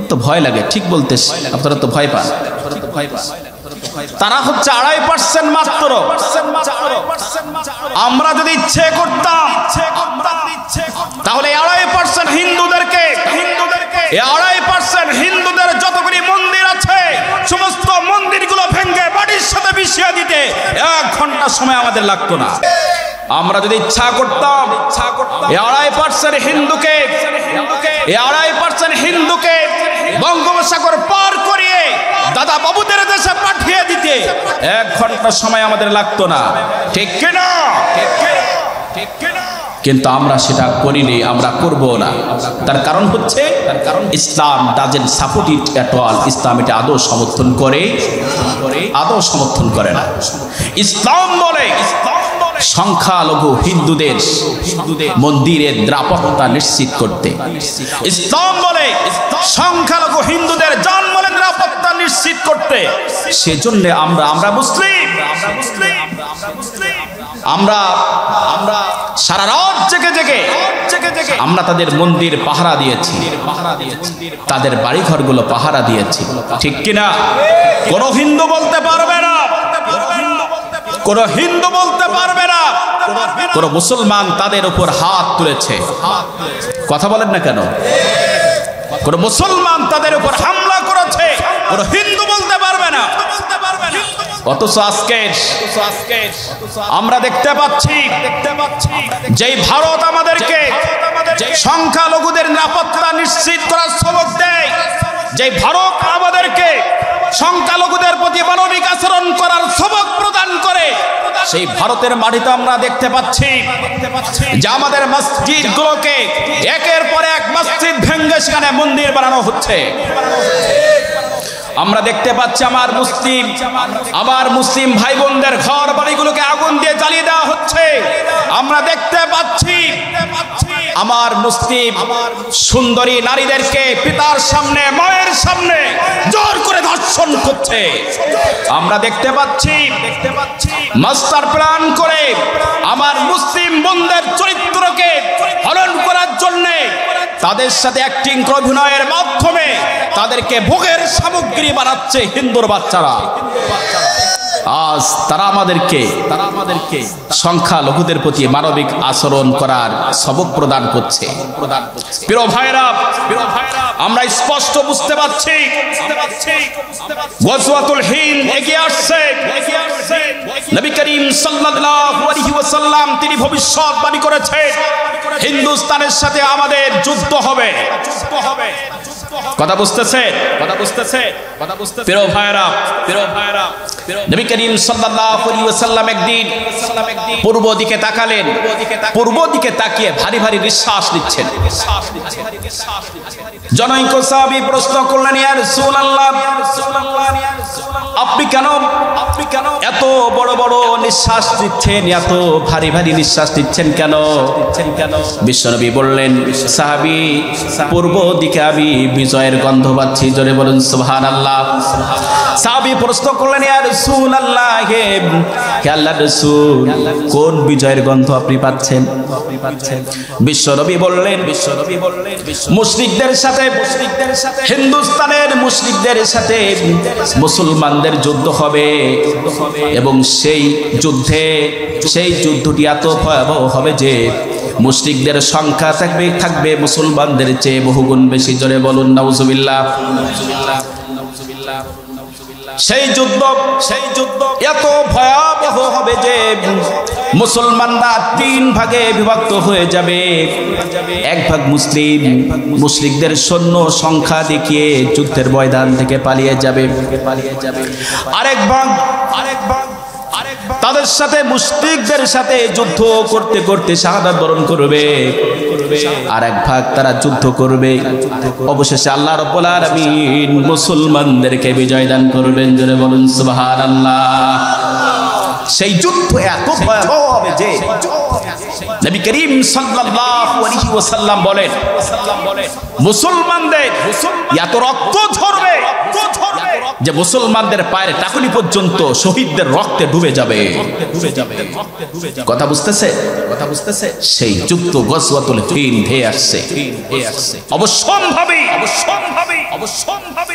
তো ভয় লাগে ঠিক বলতে, আপনারা তো ভয় পান। তারা হচ্ছে 2.5% মাত্র। আমরা যদি ইচ্ছে করতাম তাহলে 2.5% হিন্দুদেরকে 2.5% হিন্দুদের যতগুলি মন্দির আছে সমস্ত মন্দিরগুলো ভেঙে বাড়ির সাথে মিশিয়ে দিতে 1 ঘন্টা সময় আমাদের লাগতো না। আমরা যদি ইচ্ছা করতাম 2.5% হিন্দুকে বঙ্গোপসাগর পার করিয়ে দাদা বাবুদের দেশে পাঠিয়ে দিতে 1 ঘন্টা সময় আমাদের লাগতো না। ঠিক কিনা? কিন্তু আমরা সেটা করিনি, আমরা করব না। তার কারণ হচ্ছে Islam doesn't support it at all. Islam এটা আদৌ সমর্থন করে না। ইসলাম বলে সংখ্যালঘু হিন্দুদের মন্দিরের নিরাপত্তা নিশ্চিত করতে। ইসলাম বলে সংখ্যালঘু হিন্দুদের জন্মের নিরাপত্তা নিশ্চিত করতে। সেজন্য আমরা মুসলিম, আমরা সারা রাত জেগে আমরা তাদের মন্দির পাহারা দিয়েছি, তাদের বাড়িঘরগুলো পাহারা দিয়েছি। ঠিক কিনা? কোন হিন্দু বলতে পারবে না, কোন মুসলমান তাদের উপর হাত তুলেছে। কথা বলেন না কেন? কোন মুসলমান তাদের উপর হামলা করেছে কোন হিন্দু বলতে পারবে না। অথচ আজকে আমরা দেখতে পাচ্ছি যেই ভারত আমাদেরকে সংখ্যালঘুদের নিরাপত্তা নিশ্চিত করার সবক দেয়, যেই ভারত আমাদেরকে সংখ্যালঘুদের প্রতি মানবিক আচরণ করার সবক প্রদান করে, সেই ভারতের মাটিতে আমরা দেখতে পাচ্ছি যে আমাদের মসজিদগুলোকে একের পর এক মসজিদ ভেঙে সেখানে মন্দির বানানো হচ্ছে। আমরা দেখতে পাচ্ছি আমার মুসলিম ভাই বোনদের ঘর বাড়িগুলোকে আগুন দিয়ে জ্বালিয়ে দেওয়া হচ্ছে। আমরা দেখতে পাচ্ছি আমার মুসলিম সুন্দরী নারীদেরকে পিতার সামনে মায়ের সামনে জোর করে ধর্ষণ করছে। আমরা দেখতে পাচ্ছি মাস্টার প্ল্যান করে আমার মুসলিম বোনদের চরিত্রকে হরণ করার জন্য তাদের সাথে অ্যাক্টিং অভিনয়ের মাধ্যমে তাদেরকে ভোগের সামগ্রী বানাচ্ছে হিন্দুর বাচ্চারা। আজ তারা আমাদেরকে সংখ্যালঘুদের প্রতি মানবিক আচরণ করার সবক প্রদান করছে। প্রিয় ভাইরা, আমরা স্পষ্ট বুঝতে পারছি গজওয়াতুল হিন্দ এগিয়ে আসছে। নবী করিম সাল্লাল্লাহু আলাইহি ওয়াসাল্লাম তিনি ভবিষ্যৎবাণী করেছেন হিন্দুস্তানের সাথে আমাদের যুদ্ধ হবে। কথা বুঝতেছে? প্রিয় ভাইরা, নবী করিম সাল্লাল্লাহু আলাইহি ওয়াসাল্লাম একদিন পূর্ব দিকে তাকালেন। পূর্ব দিকে তাকিয়ে ভারী ভারী নিঃশ্বাস নিচ্ছেন। জনৈক সাহাবী প্রশ্ন করলেন, ইয়া রাসূলুল্লাহ আপনি কেন এত বড় বড় নিঃশ্বাস দিচ্ছেন, এত ভারী ভারী নিঃশ্বাস দিচ্ছেন কেন? বিশ্বনবী বললেন, সাহাবী, পূর্ব দিকে আমি বিজয়ের গন্ধ পাচ্ছি। জোরে বলুন সুবহানাল্লাহ। সাহাবী প্রশ্ন করলেন, ইয়া রাসূলুল্লাহ, হে আল্লাহর রাসূল, কোন বিজয়ের গন্ধ আপনি পাচ্ছেন? বিশ্বনবী বললেন, মুশরিকদের সাথে, হিন্দুস্তানের মুশরিকদের সাথে মুসলমানদের যুদ্ধ হবে এবং সেই যুদ্ধটি এত ভয়াবহ হবে যে মুশরিকদের সংখ্যা থাকবে মুসলমানদের চেয়ে বহুগুণ বেশি। জোরে বলুন নাউজুবিল্লাহ। সেই যুদ্ধ এত ভয়াবহ হবে যে মুসলমানরা 3 ভাগে বিভক্ত হয়ে যাবে। এক ভাগ মুশরিকদের সৈন্য সংখ্যা দেখিয়ে যুদ্ধের ময়দান থেকে পালিয়ে যাবে। আরেক ভাগ তাদের সাথে, মুশরিকদের সাথে যুদ্ধ করতে করতে শাহাদাত বরণ করবে। আর এক ভাগ তারা যুদ্ধ করবে, অবশেষে আল্লাহ রাব্বুল আলামিন মুসলমানদেরকে বিজয় দান করবেন। জোরে বলুন সুবহানাল্লাহ। সেই যুদ্ধ এত ভয়াবহ হবে যে নবী করিম সাল্লাল্লাহু আলাইহি ওয়াসাল্লাম বলেন, মুসলমানদের এত রক্ত ঝরবে যে মুসলমানদের পায়ের টাকুনি পর্যন্ত শহীদদের রক্তে ডুবে যাবে। কথা বুঝতেছে? সেই যুদ্ধ গজওয়াতুল হিন্দ হয়ে আসছে।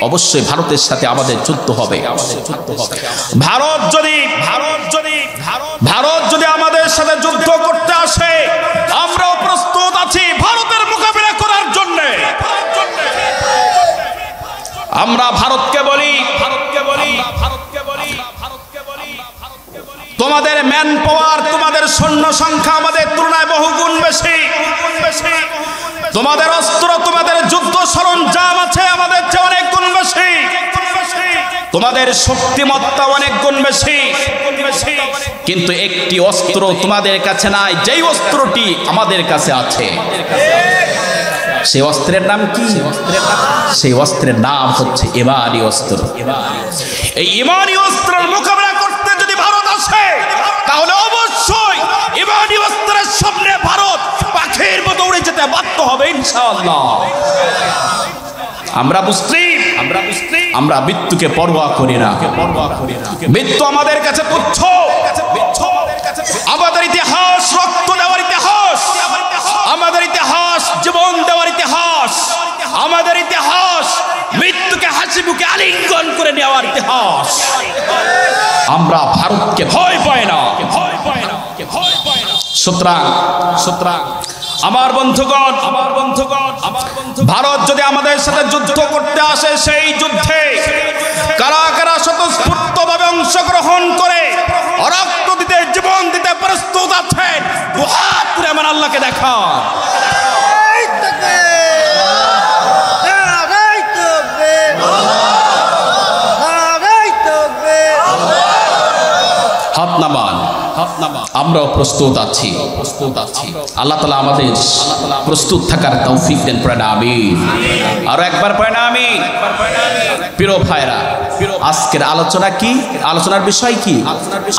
অবশ্যই ভারতের সাথে আমাদের যুদ্ধ হবে। ভারত যদি আমাদের সাথে যুদ্ধ করতে আসে, আমরাও প্রস্তুত আছি ভারতের মোকাবিলা করার জন্য। আমরা ভারতকে বলি, তোমাদের ম্যান পাওয়ার, তোমাদের সৈন্য সংখ্যা আমাদের তুলনায় বহুগুণ বেশি। তোমাদের অস্ত্র, তোমাদের যুদ্ধ সরঞ্জাম আছে আমাদের চেয়ে অনেক গুণ বেশি। তোমাদের শক্তিমত্তা অনেক গুণ বেশি। কিন্তু একটি অস্ত্র তোমাদের কাছে নাই, যেই অস্ত্রটি আমাদের কাছে আছে। সেই অস্ত্রের নাম কি? সেই অস্ত্রের নাম হচ্ছে ঈমানী অস্ত্র। এই ঈমানী অস্ত্রের মোকাবেলা করতে যদি ভারত আসে, তাহলে অবশ্যই ঈমানী অস্ত্রের সামনে ভারত পাখির মতো উড়ে যেতে বাধ্য হবে ইনশাআল্লাহ। আমরা মুসলিম, আমরা মৃত্যুকে পরোয়া করি না। মৃত্যু আমাদের কাছে তুচ্ছ। আমাদের ইতিহাস রক্ত দেওয়ার ইতিহাস, আমাদের ইতিহাস জীবন দেওয়ার ইতিহাস, আমাদের ইতিহাস মৃত্যুকে হাসি মুখে আলিঙ্গন করে নেওয়ার ইতিহাস। আমরা ভারতকে ভয় পাই না। সুতরাং আমার বন্ধুগণ, ভারত যদি আমাদের সাথে যুদ্ধ করতে আসে, সেই যুদ্ধে কারা কারা স্বতঃস্ফূর্তভাবে অংশগ্রহণ করে রক্ত দিতে, জীবন দিতে প্রস্তুত আছেন, দুহাত তুলে আমার আল্লাহকে দেখান। হাত নামান। আমরাও প্রস্তুত আছি। আল্লাহ তাআলা আমাদের প্রস্তুত থাকার তৌফিক দেন। পড়েন আমিন। আর একবার পড়েন আমিন। প্রিয় ভাইরা, আজকের আলোচনা কি? আলোচনার বিষয় কি?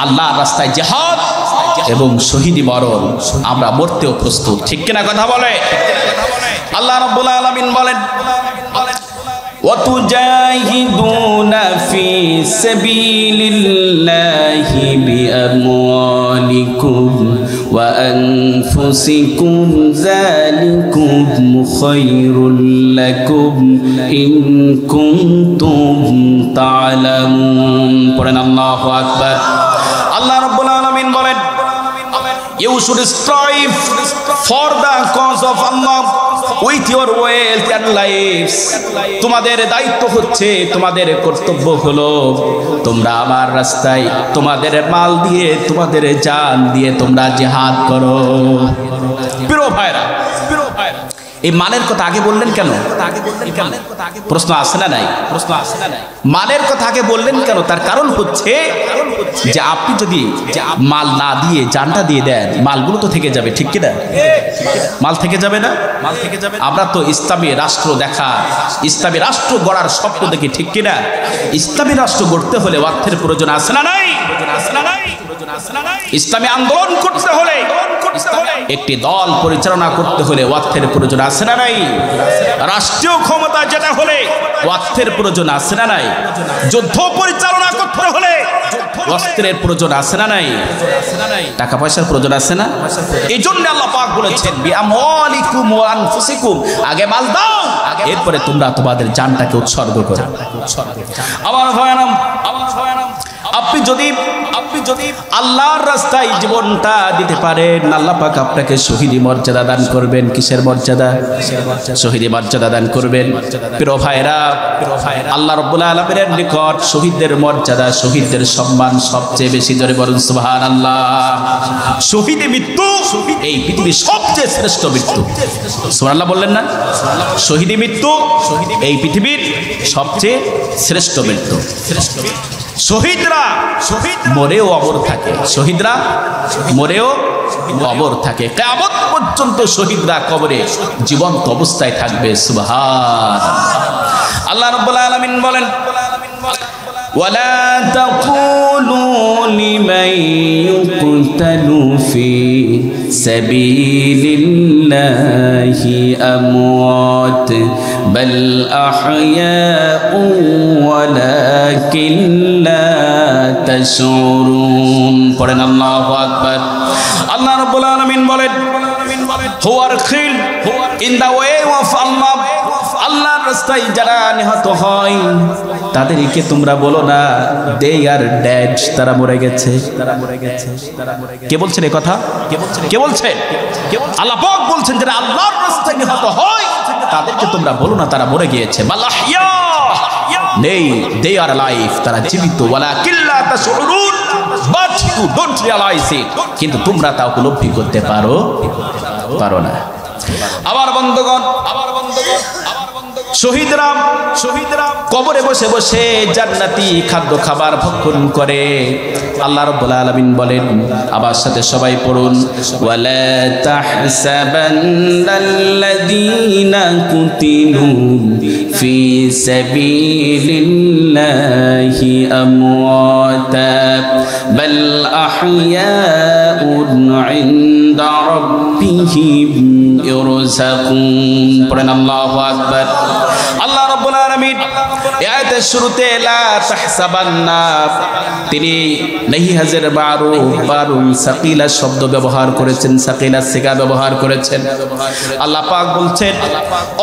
আল্লাহর রাস্তায় জিহাদ এবং শহীদি মরণ। আমরা মরতেও প্রস্তুত, ঠিক কিনা কথা বলে? আল্লাহ রাব্বুল আলামিন বলেন, وَتُجَاهِدُونَ فِي سَبِيلِ اللَّهِ بِأَمْوَالِكُمْ وَأَنفُسِكُمْ ذَلِكُمْ خَيْرٌ لَكُمْ إِن كُنتُمْ تَعْلَمُونَ। পড়েন আল্লাহু আকবার। আল্লাহ রাব্বুল আলামিন বলেন, You should strive for the cause of Allah with your wealth and lives. তোমাদের দায়িত্ব হচ্ছে, তোমাদের কর্তব্য হলো, তোমরা আমার রাস্তায় তোমাদের মাল দিয়ে, তোমাদের জান দিয়ে তোমরা জিহাদ করো। প্রিয় ভাইরা, এই মালের কথা আগে বললেন কেন? প্রশ্ন আসে না নাই? মালের কথা আগে বললেন কেন? তার কারণ হচ্ছে যে আপনি যদি মাল না দিয়ে জানটা দিয়ে দেন, মালগুলো তো থেকে যাবে, ঠিক কিনা? মাল থেকে যাবে না? আমরা তো ইসলামী রাষ্ট্র দেখা, ইসলামী রাষ্ট্র গড়ার স্বপ্ন দেখি, ঠিক কিনা? ইসলামী রাষ্ট্র গড়তে হলে অর্থের প্রয়োজন আছে না নাই? ইসলামী আন্দোলন করতে হলে, একটি দল পরিচালনা করতে হলে অর্থের প্রয়োজন আছে না নাই? রাষ্ট্রীয় ক্ষমতা যেটা হলে অর্থের প্রয়োজন আছে না নাই? যুদ্ধ পরিচালনা করতে হলে অস্ত্রের প্রয়োজন আছে না নাই? টাকা পয়সার প্রয়োজন আছে না? এই জন্য আল্লাহ পাক বলেছেন বিআমওয়ালিকুম ওয়া আনফুসিকুম, আগে মাল দাও, এরপরে তোমরা তোমাদের জানটাকে উৎসর্গ করো। আমার ভাইরাম, আপনি যদি আল্লাহর রাস্তায় জীবনটা দিতে পারেন, আল্লাহ পাক আপনাকে শহীদি মর্যাদা দান করবেন। কিসের মর্যাদা? শহীদি মর্যাদা দান করবেন। প্রিয় ভাইরা, আল্লাহ রাব্বুল আলামিনের নিকট শহীদদের মর্যাদা, শহীদদের সম্মান সবচেয়ে বেশি। জোরে বলুন সুবহানাল্লাহ। শহীদি মৃত্যু এই পৃথিবীর সবচেয়ে শ্রেষ্ঠ মৃত্যু। সুবহানাল্লাহ বললেন না? শহীদি মৃত্যু এই পৃথিবীর সবচেয়ে শ্রেষ্ঠ মৃত্যু। শহীদরা মরেও অমর থাকে, শহীদরা মরেও অমর থাকে। কিয়ামত পর্যন্ত শহীদরা কবরে জীবন্ত অবস্থায় থাকবে। সুবহানাল্লাহ। আল্লাহ রাব্বুল আলামিন বলেন ওয়ালা তাকুলু লিমান ইউকতালু ফি সাবিলিল্লাহি আমওয়াত বাল আহইয়াউ ওয়ালাকিন লা তাশউরুন। পড়েন আল্লাহু আকবার। আল্লাহ রাব্বুল আলামিন বলেন হুয়ার খিল ইন দা ওয়ে অফ আল্লাহ, আল্লাহর রাস্তায় যারা নিহত হয় তাদেরকে তোমরা বলো না দে আর ডেড, তারা মরে গেছে। কে বলছেন এই কথা? কে বলছেন? আল্লাহ পাক বলছেন যারা আল্লাহর রাস্তায় নিহত হয় তাদেরকে তোমরা বলো না তারা মরে গিয়েছে। মালাহিয়া নেই, দে আর লাইফ, তারা জীবিত। ওয়ালাকিন লা তাশউরুন, বাট ইউ ডোন্ট রিয়ালাইজ ইট, কিন্তু তোমরা তা উপলব্ধি করতে পারো না। আবার বন্ধুগণ, শহীদরা কবরে বসে বসে জান্নাতি খাদ্য খাবার ভক্ষণ করে। আল্লাহ রাব্বুল আলামিন বলেন, আবার সাথে সবাই পড়ুন, ওয়ালা তাহসাবান্নাল্লাযীনা কুতিলু ফি সাবিলিল্লাহি আমওয়াতা বাল আহইয়াউন ইনদা রাব্বিহিম ইরযাকুন। পড়েন আল্লাহু আকবার। আল্লাহ রাব্বুল আলামিন এই আয়াতের শুরুতে লা তাহসাবান্না, তিনি নহি হাজার বারুন সাকিলা শব্দ ব্যবহার করেছেন, সাকিলা সিগা ব্যবহার করেছেন। আল্লাহ পাক বলছেন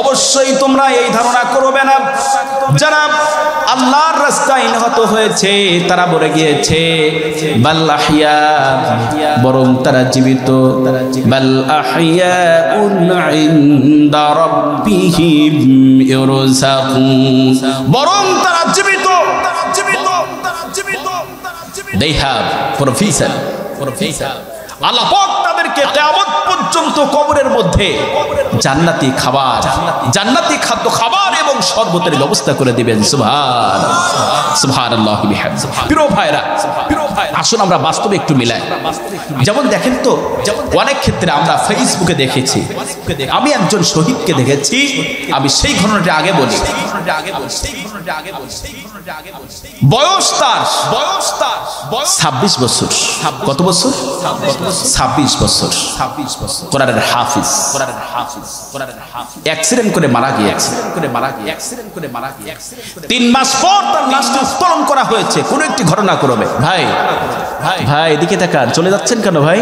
অবশ্যই তোমরা এই ধারণা করবে না যারা আল্লাহর রাস্তায় নিহত হয়েছে তারা মরে গিয়েছে। বাল আহইয়া, বরং তারা জীবিত। বাল আহইয়াউন ইনদা রাব্বিহিম ইরযাকুন, বরং তারা জীবিত। They have provision. আল্লাহ পাক তাদেরকে কিয়ামত পর্যন্ত কবরের মধ্যে জান্নাতি খাবার, জান্নাতি খাদ্য খাবার এবং শরবতের ব্যবস্থা করে দিবেন। সুবহানাল্লাহ বিহামদিহি। প্রিয় ভাইরা, আসুন আমরা বাস্তবে একটু মিলাই। যেমন দেখেন তো, অনেক ক্ষেত্রে আমরা ফেসবুকে দেখেছি, আমি একজন শহীদকে দেখেছি, আমি সেই ঘটনাটা আগে বলি। বয়স তার 26 বছর। কত বছর? 26 বছর। কোরআনের হাফিজ। অ্যাক্সিডেন্ট করে মারা গিয়েছে। 3 মাস পর তার লাশটি উত্তোলন করা হয়েছে কোন একটি ঘটনাক্রমে। ভাই এদিকে তাকান, চলে যাচ্ছেন কেন ভাই?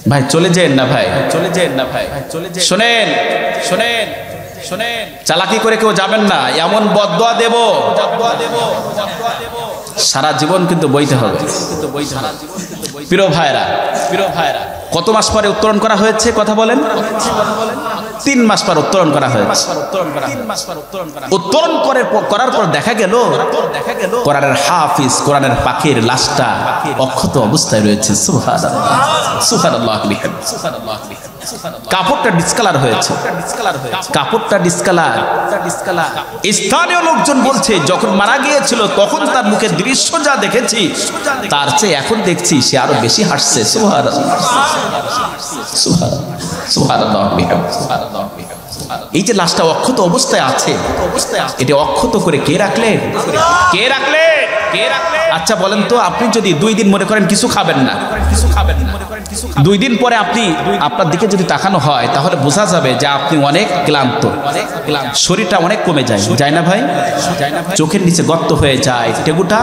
ভাই চলে যেন না ভাই, শোনেন, চালাকি করে কেউ যাবেন না, এমন বদদোয়া দেব সারা জীবন কিন্তু বইতে হবে। প্রিয় ভাইরা, কত মাস পরে উত্তোলন করা হয়েছে কথা বলেন? 3 মাস পর উত্তোলন করা হয়েছে। উত্তোলন করার পর দেখা গেল কোরআনের হাফিজ, কোরআনের পাখির লাশটা অক্ষত অবস্থায় রয়েছে। সুবহানাল্লাহ, সুবহানাল্লাহ। কাপড়টা ডিসকালার হয়েছে, কাপড়টা ডিসকালার। স্থানীয় লোকজন বলছে যখন মারা গিয়েছিল তখন তার মুখের দৃশ্য যা দেখেছি তার চেয়ে এখন দেখছি সে আরো বেশি হাসছে। সুবহানাল্লাহ, সুবহানাল্লাহ। এই যে লাশটা অক্ষত অবস্থায় আছে, এটা অক্ষত করে কে রাখলেন? কে রাখলেন? আচ্ছা বলেন তো, আপনি যদি 2 দিন মনে করেন কিছু খাবেন না, 2 দিন পরে আপনার দিকে যদি তাকানো হয় তাহলে বোঝা যাবে যে আপনি অনেক ক্লান্ত, শরীরটা অনেক কমে যায়, যায় না ভাই? চোখের নিচে গর্ত হয়ে যায়, টেগুটা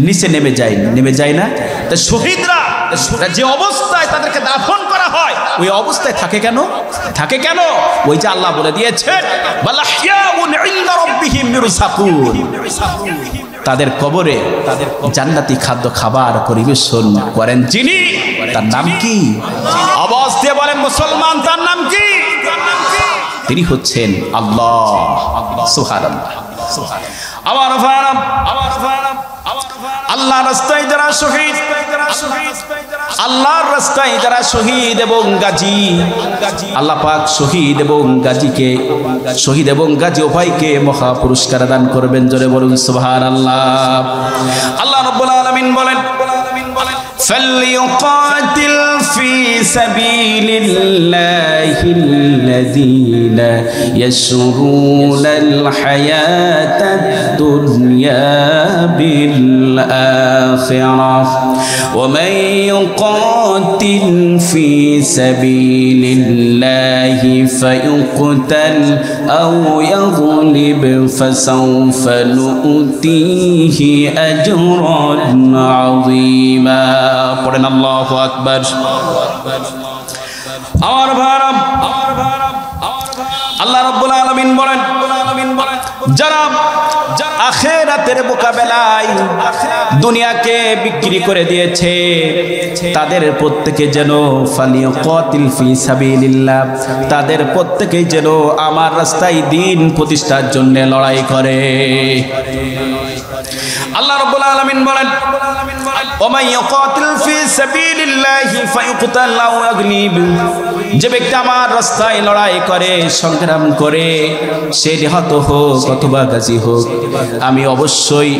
নিচে নেমে যায় না? তাই শহীদরা যে অবস্থায় তাদেরকে দাফন করা হয় ওই অবস্থায় থাকে কেন? ওই যে আল্লাহ বলে দিয়েছেন তাদের কবরে জান্নাতি খাদ্য খাবার পরিবেশন করেন যিনি, তার নাম কি? আওয়াজ দিয়ে বলেন মুসলমান, তার নাম কি? তিনি হচ্ছেন আল্লাহ। সুবহানাল্লাহ। আমার ভাইরা, আল্লাহর রাস্তায় যারা শহীদ, আল্লাহর রাস্তায় যারা শহীদ এবং গাজী, আল্লাহ পাক শহীদ এবং গাজী উভয়কে মহা পুরস্কার দান করবেন। জোরে বলুন সুবহানাল্লাহ। আল্লাহ রাব্বুল আলামিন বলেন فليقاتل في سبيل الله الذين يشرون الحياة الدنيا بالآخرة ومن يقاتل في سبيل الله فيقتل أو يغلب فسوف نؤتيه أجرا عظيما। পড়েন আল্লাহু আকবার। আমার ভাইরা, আল্লাহ রাব্বুল আলামিন বলেন যারা আখিরাতের মোকাবেলায় দুনিয়াকে বিক্রি করে দিয়েছে তাদের প্রত্যেকে যেন ফালিয়াকাতিল ফি সাবিলিল্লাহ, তাদের প্রত্যেকে যেন আমার রাস্তায় দ্বীন প্রতিষ্ঠার জন্য লড়াই করে। আল্লাহ রাব্বুল আলামিন বলেন ওমান ইয়াকাতিল ফি সাবিলিল্লাহি ফায়ুকতাল আও ইয়াগলিব, যে ব্যক্তি আমার রাস্তায় লড়াই করে, সংগ্রাম করে, সে নিহত হোক অথবা গাজী হোক, আমি অবশ্যই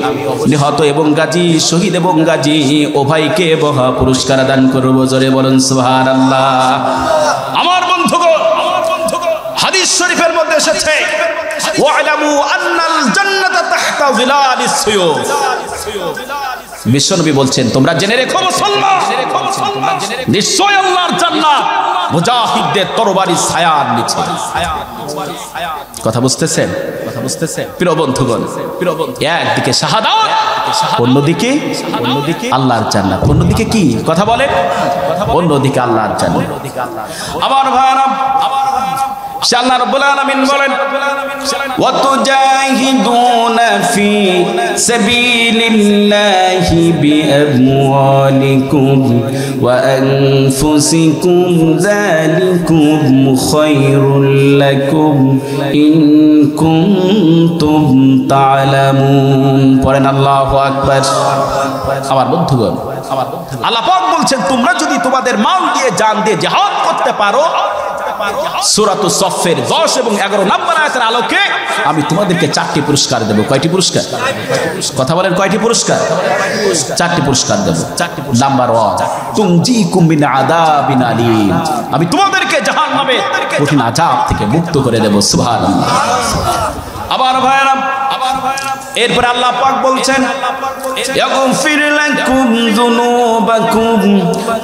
নিহত এবং গাজী, শহীদ এবং গাজী উভয়কে মহা পুরস্কার দান করব। জোরে বলুন সুবহানাল্লাহ। আমার বন্ধুগণ, হাদিস শরীফের মধ্যে এসেছে ওয়ালামু আন্নাল জান্নাতা তাহতা যিলালিস সুয়ুফ, বিশ্বনবী বলছেন তোমরা জেনে রেখো মুসলমান, নিশ্চয় আল্লাহর জান্নাত মুজাহিদদের তরবারির ছায়ার নিচে। কথা বুঝতেছেন? প্রিয় বন্ধুগণ, একদিকে শাহাদাত, অন্যদিকে আল্লাহর জান্নাত। অন্যদিকে কি কথা বলেন? অন্যদিকে আল্লাহর জান্নাত। আমার ভাইরা, আল্লাহ রাব্বুল আলামিন বলেন ওয়া তুজাহিদুনা ফি সাবিলিল্লাহি বিআমওয়ালিকুম ওয়া আনফুসিকুম যালিকুম খায়রুল লাকুম ইন কুনতুম তা'লামুন। পড়েন আল্লাহু আকবার। আমার বন্ধুগণ, আল্লাহ পাক বলছেন তোমরা যদি তোমাদের মাল দিয়ে, জান দিয়ে জিহাদ করতে পারো, সূরাত সফের 10 এবং 11 নম্বর আয়াতের আলোকে আমি তোমাদেরকে 4টি পুরস্কার দেব। কয়টি পুরস্কার? কথা বলেন, কয়টি পুরস্কার? 4টি পুরস্কার দেব। নাম্বার 1, তুনজিকুম মিন আযাবিন আলীম, আমি তোমাদেরকে জাহান্নামের কঠিন আযাব থেকে মুক্ত করে দেব। সুবহানাল্লাহ। আবার ভাইরা, এরপর আল্লাহ পাক বলছেন ইয়াগফির লাকুম যুনুবাকুম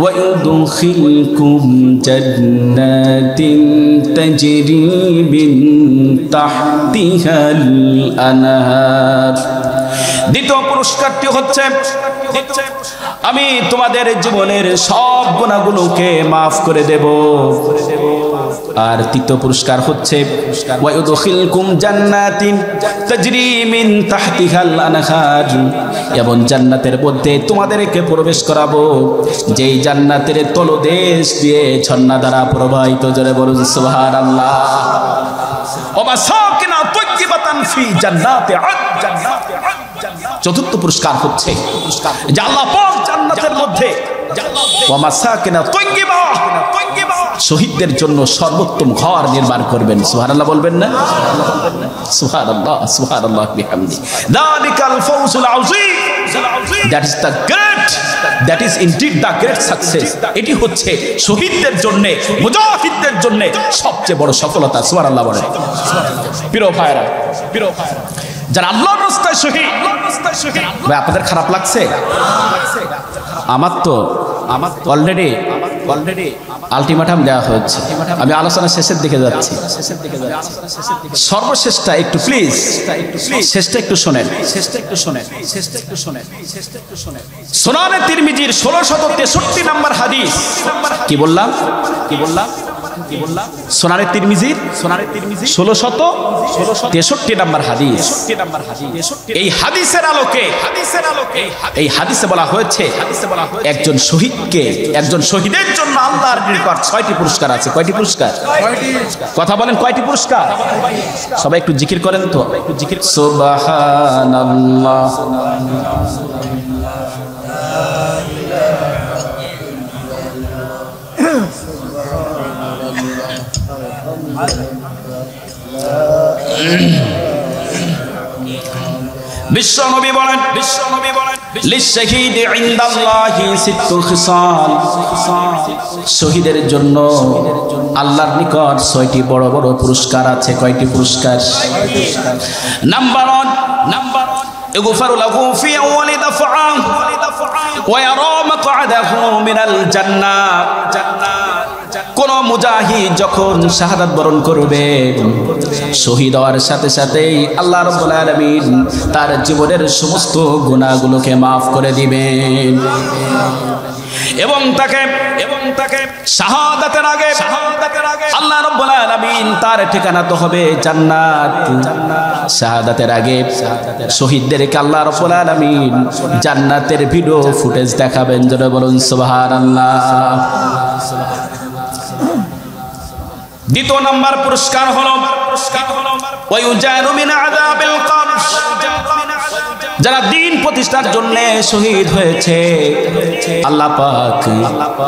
ওয়া ইউদখিলকুম জান্নাতিন তাজরি মিন তাহতিহাল আনহার। দ্বিতীয় পুরস্কারটি হচ্ছে আমি তোমাদের জীবনের সব গুনাহগুলোকে মাফ করে দেব। আর তৃতীয় পুরস্কার হচ্ছে ওয়ায়ুদখিলকুম জান্নাতিন তাজরি মিন তাহতিহাল আনহার, এবং জান্নাতের মধ্যে তোমাদেরকে প্রবেশ করাবো যেই জান্নাতের তলদেশ দিয়ে ঝর্ণা দ্বারা প্রবাহিত। জোরে বলুন সুবহানাল্লাহ। ওয়া মাসাকিনা তাইয়্যিবাতান ফি জান্নাতি আদন। চতুর্থ পুরস্কার হচ্ছে যে আল্লাহ পাক জান্নাতের মধ্যে ওয়া মাসাকিনা তাইয়্যিবা, শহীদদের জন্য সর্বোত্তম ঘর নির্মাণ করবেন। সুবহানাল্লাহ বলবেন না? সুবহানাল্লাহ, সুবহানাল্লাহ বিহামদি। যালিকাল ফাওজুল আযীম, that is the great, that is indeed the great success. এটি হচ্ছে শহীদদের জন্য, মুজাহিদদের জন্য সবচেয়ে বড় সফলতা। সুবহানাল্লাহ বলেন। প্রিয় ভাইরা, যারা আল্লাহর রাস্তায় শহীদ, ভাই আপনাদের খারাপ লাগছে? আমার তো অলরেডি আলটিমেটাম দেওয়া হয়েছে। আমি আলোচনা শেষের দিকে যাচ্ছি। সর্বশেষটা একটু প্লিজ, শেষটা একটু শোনেন। সুনানে তিরমিজির 1663 নম্বর হাদিস। কি বললাম? সুনানে তিরমিজির 1663 নম্বর হাদিস। এই হাদিসের আলোকে, এই হাদিসে বলা হয়েছে একজন শহীদকে, একজন শহীদের জন্য আল্লাহর নিকট 6টি পুরস্কার আছে। কয়টি পুরস্কার? কথা বলেন, কয়টি পুরস্কার? সবাই একটু জিকির করেন তো। সুবহানাল্লাহ। বিশ্বনবী বলেন, লিশহীদি ইনদাল্লাহি সিত্তু খিসাল, শহীদের জন্য আল্লাহর নিকট 6টি বড় বড় পুরস্কার আছে। কয়টি পুরস্কার? নাম্বার 1, ইগফারু লাহু ফি আউয়ালি দাফআ ওয়া ইয়ারা মাকআদাহু মিনাল জান্নাহ। কোন মুজাহিদ যখন শাহাদাত বরণ করবে, শহীদ হওয়ার সাথে সাথেই আল্লাহ রাব্বুল আলামিন তার জীবনের সমস্ত গুনাহগুলোকে মাফ করে দিবেন এবং তাকে শাহাদাতের আগে আল্লাহ রাব্বুল আলামিন তার ঠিকানা তো হবে জান্নাত। শাহাদাতের আগে শহীদদেরকে আল্লাহ রাব্বুল আলামিন জান্নাতের ভিডিও ফুটেজ দেখাবেন। জোরে বলুন সুবহানাল্লাহ। দ্বিতীয় নাম্বার পুরস্কার হলো ওয়ায়ুজারু মিন আযাবিল কবর, যারা দ্বীন প্রতিষ্ঠার জন্য শহীদ হয়েছে আল্লাহ পাক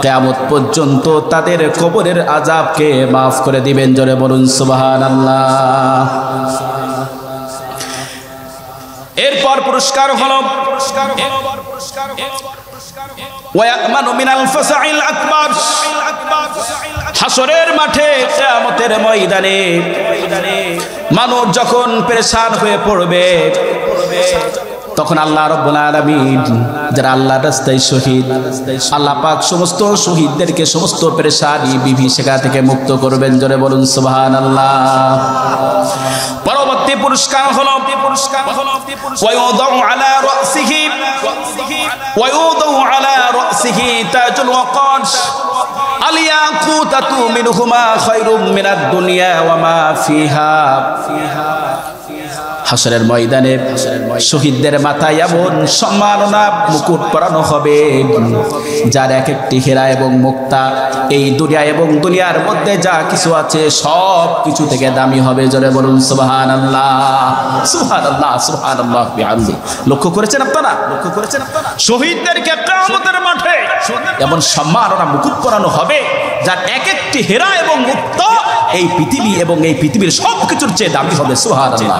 কিয়ামত পর্যন্ত তাদের কবরের আযাবকে maaf করে দিবেন। জোরে বলুন সুবহানাল্লাহ। এরপর পুরস্কার হলো ওয়ায়ামানু মিনাল ফাসাইল আকবার, হাসরের মাঠে কিয়ামতের ময়দানে মানুষ যখন পেরেশান হয়ে পড়বে, তখন আল্লাহ রাব্বুল আলামিন যারা আল্লাহর রাস্তায় শহীদ, আল্লাহ পাক সমস্ত শহীদদেরকে সমস্ত পেরেশানি বিভীষিকা থেকে মুক্ত করবেন। জোরে বলুন সুবহানাল্লাহ। পরবর্তী পুরস্কার হলো ওয়ায়ুদাউ আলা রাসিহি তাজুল ওয়াকার আলিয়াকুতাতু মিনহুমা খায়রুম মিনাদ দুনিয়া ওয়া মা ফিহা। হাসরের ময়দানে শহীদদের মাথায় এমন সম্মাননা মুকুট পরানো হবে যার এক একটি হীরা এবং মুক্তা এই দুনিয়া এবং দুনিয়ার মধ্যে যা কিছু আছে সব কিছু থেকে দামি হবে। জোরে বলুন সুবহানাল্লাহ, সুবহানাল্লাহ, সুবহানাল্লাহ বিহামদি। লক্ষ্য করেছেন আপনারা? শহীদদেরকে কিয়ামতের মাঠে এমন সম্মাননা মুকুট পরানো হবে যার এক একটি হীরা এবং মুক্তা এই পৃথিবী এবং এই পৃথিবীর সবকিছুর চেয়ে দামি হবে। সুবহানাল্লাহ।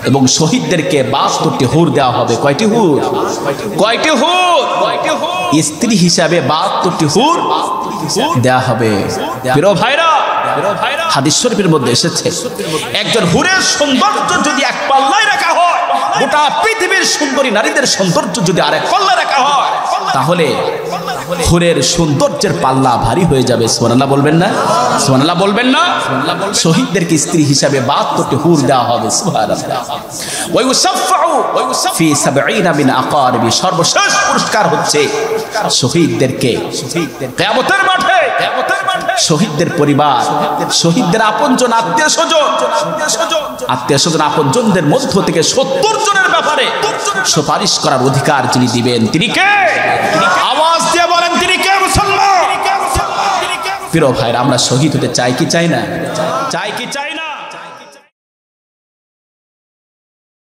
এবং শহীদদেরকে 72টি হুর দেওয়া হবে। কয়টি হুর? স্ত্রী হিসাবে 72টি হুর দেওয়া হবে। প্রিয় ভাইরা, হাদিস শরীফের মধ্যে এসেছে একজন হুরের সৌন্দর্য যদি এক পাল্লায় রাখা হয়, গোটা পৃথিবীর সুন্দরী নারীদের সৌন্দর্য যদি আরেক পাল্লায় রাখা হয়, তাহলে হুরের সৌন্দর্যের পাল্লা ভারী হয়ে যাবে। সুবহানাল্লাহ বলবেন না? সুবহানাল্লাহ বলবেন না? শহীদদেরকে স্ত্রী হিসাবে 72টি হুর দেওয়া হবে। সুবহানাল্লাহ। ওয়া ইউসাফফাউ ফি 70 মিন আকারিবি, সর্বশেষ পুরস্কার হচ্ছে শহীদদেরকে কিয়ামতের মাঠে শহীদদের পরিবার, শহীদদের আপনজন, আত্মীয় স্বজন আপনজনদের মধ্য থেকে 70 জনের ব্যাপারে সুপারিশ করার অধিকার যিনি দিবেন তিনি কে? আওয়াজ দিয়ে বলেন তিনি কে? মুসলমান। প্রিয় ভাইরা, আমরা শহীদ হতে চাই কি চাই না? চাই কি চাই?